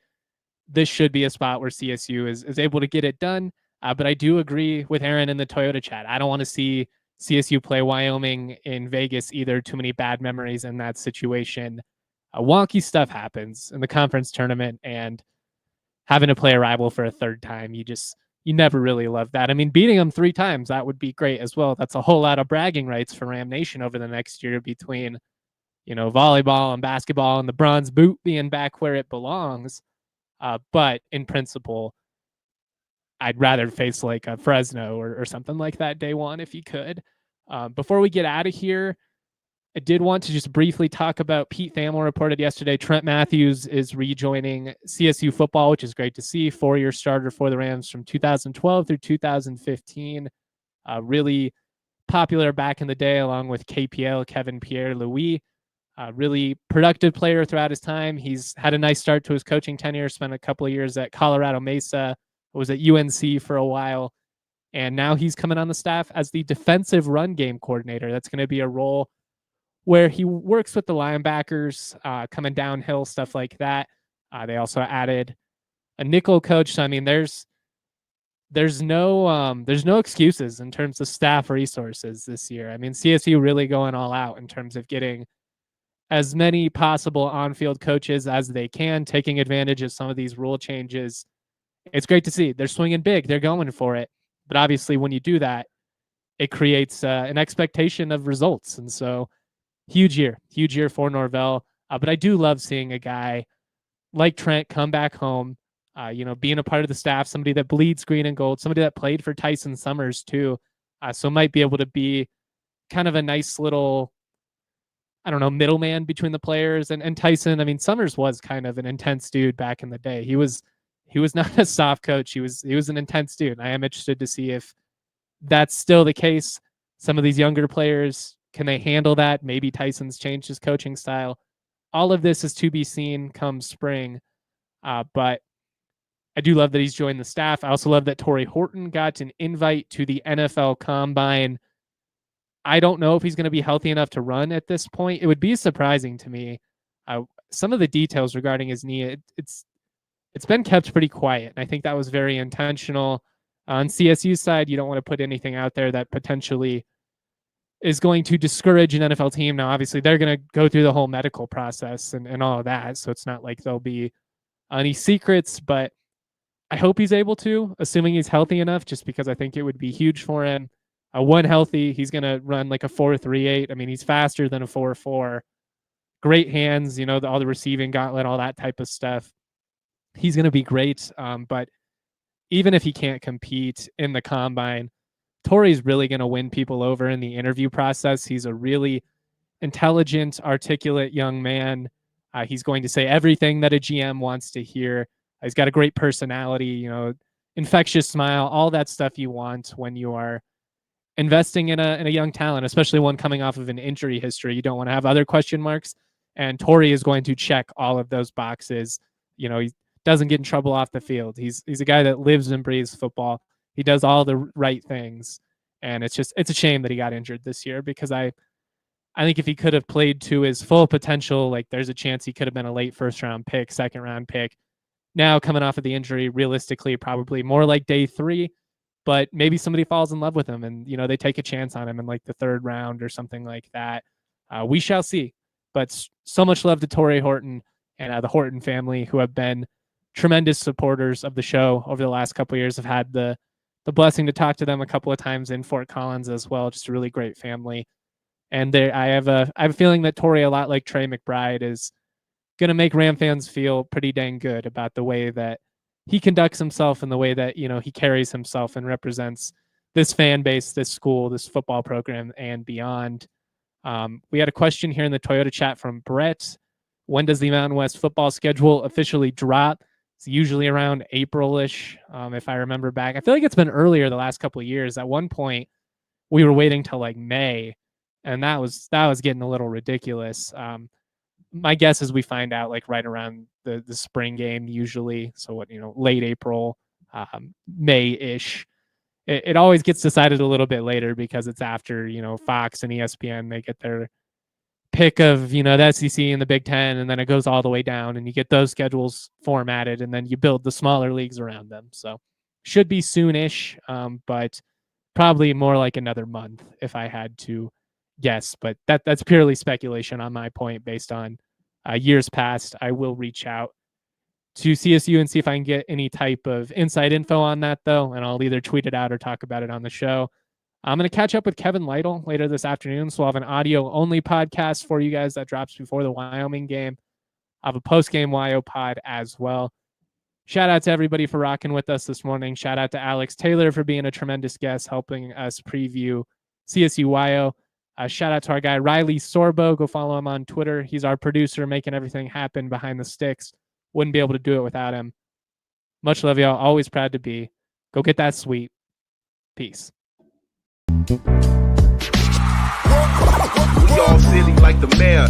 this should be a spot where CSU is able to get it done. But I do agree with Aaron in the Toyota chat. I don't want to see CSU play Wyoming in Vegas either. Too many bad memories in that situation. Wonky stuff happens in the conference tournament, and having to play a rival for a third time, you never really love that. I mean, beating them 3 times, that would be great as well. That's a whole lot of bragging rights for Ram Nation over the next year between volleyball and basketball and the bronze boot being back where it belongs. But in principle, I'd rather face like a Fresno or something like that day one if you could. Before we get out of here, I did want to just briefly talk about Pete Thamel reported yesterday. Trent Matthews is rejoining CSU football, which is great to see. 4-year starter for the Rams from 2012 through 2015. Really popular back in the day, along with KPL, Kevin Pierre-Louis. Really productive player throughout his time. He's had a nice start to his coaching tenure, spent a couple of years at Colorado Mesa, was at UNC for a while, and now he's coming on the staff as the defensive run game coordinator. That's going to be a role where he works with the linebackers, coming downhill, stuff like that. They also added a nickel coach. So, I mean, there's no excuses in terms of staff resources this year. I mean, CSU really going all out in terms of getting as many possible on-field coaches as they can, taking advantage of some of these rule changes. It's great to see. They're swinging big. They're going for it. But obviously, when you do that, it creates an expectation of results. And so, huge year for Norvell. But I do love seeing a guy like Trent come back home, being a part of the staff, somebody that bleeds green and gold, somebody that played for Tyson Summers too. So might be able to be kind of a nice little, middleman between the players and Tyson. I mean, Summers was kind of an intense dude back in the day. He was not a soft coach. He was an intense dude. I am interested to see if that's still the case. Some of these younger players, can they handle that? Maybe Tyson's changed his coaching style. All of this is to be seen come spring. But I do love that he's joined the staff. I also love that Tory Horton got an invite to the NFL Combine. I don't know if he's going to be healthy enough to run at this point. It would be surprising to me. Some of the details regarding his knee, it's been kept pretty quiet. And I think that was very intentional. On CSU side, you don't want to put anything out there that potentially is going to discourage an NFL team. Now, obviously, they're going to go through the whole medical process and all of that. So it's not like there'll be any secrets, but I hope he's able to, assuming he's healthy enough, just because I think it would be huge for him. When healthy, he's going to run like a 4.38. I mean, he's faster than a 4.4. Great hands, all the receiving gauntlet, all that type of stuff. He's going to be great. But even if he can't compete in the combine, Tory's really going to win people over in the interview process. He's a really intelligent, articulate young man. He's going to say everything that a GM wants to hear. He's got a great personality, infectious smile, all that stuff you want when you are investing in a young talent, especially one coming off of an injury history. You don't want to have other question marks. And Tory is going to check all of those boxes. He doesn't get in trouble off the field. He's a guy that lives and breathes football. He does all the right things. And it's a shame that he got injured this year, because I think if he could have played to his full potential, like there's a chance he could have been a late first round pick, second round pick. Now coming off of the injury, realistically, probably more like day 3, but maybe somebody falls in love with him and, they take a chance on him in like the 3rd round or something like that. We shall see. But so much love to Tory Horton and the Horton family, who have been tremendous supporters of the show over the last couple of years. I've had the blessing to talk to them a couple of times in Fort Collins as well. Just a really great family. And I have a feeling that Tory, a lot like Trey McBride, is going to make Ram fans feel pretty dang good about the way that he conducts himself and the way that, he carries himself and represents this fan base, this school, this football program, and beyond. We had a question here in the Toyota chat from Brett. When does the Mountain West football schedule officially drop? It's usually around April-ish, if I remember back. I feel like it's been earlier the last couple of years. At one point, we were waiting till like May, and that was getting a little ridiculous. My guess is we find out like right around the spring game usually. So what, late April, May-ish. It always gets decided a little bit later because it's after, Fox and ESPN, they get their pick of, the SEC and the Big Ten, and then it goes all the way down and you get those schedules formatted and then you build the smaller leagues around them. So should be soonish, but probably more like another month if I had to guess. But that's purely speculation on my point based on years past. I will reach out to CSU and see if I can get any type of inside info on that, though, and I'll either tweet it out or talk about it on the show. I'm going to catch up with Kevin Lytle later this afternoon, so I'll have an audio-only podcast for you guys that drops before the Wyoming game. I'll have a post-game Wyo pod as well. Shout out to everybody for rocking with us this morning. Shout out to Alex Taylor for being a tremendous guest, helping us preview CSU-Wyo. Shout out to our guy, Riley Sorbo. Go follow him on Twitter. He's our producer, making everything happen behind the sticks. Wouldn't be able to do it without him. Much love, y'all. Always proud to be. Go get that sweep. Peace. We all silly like the mayor.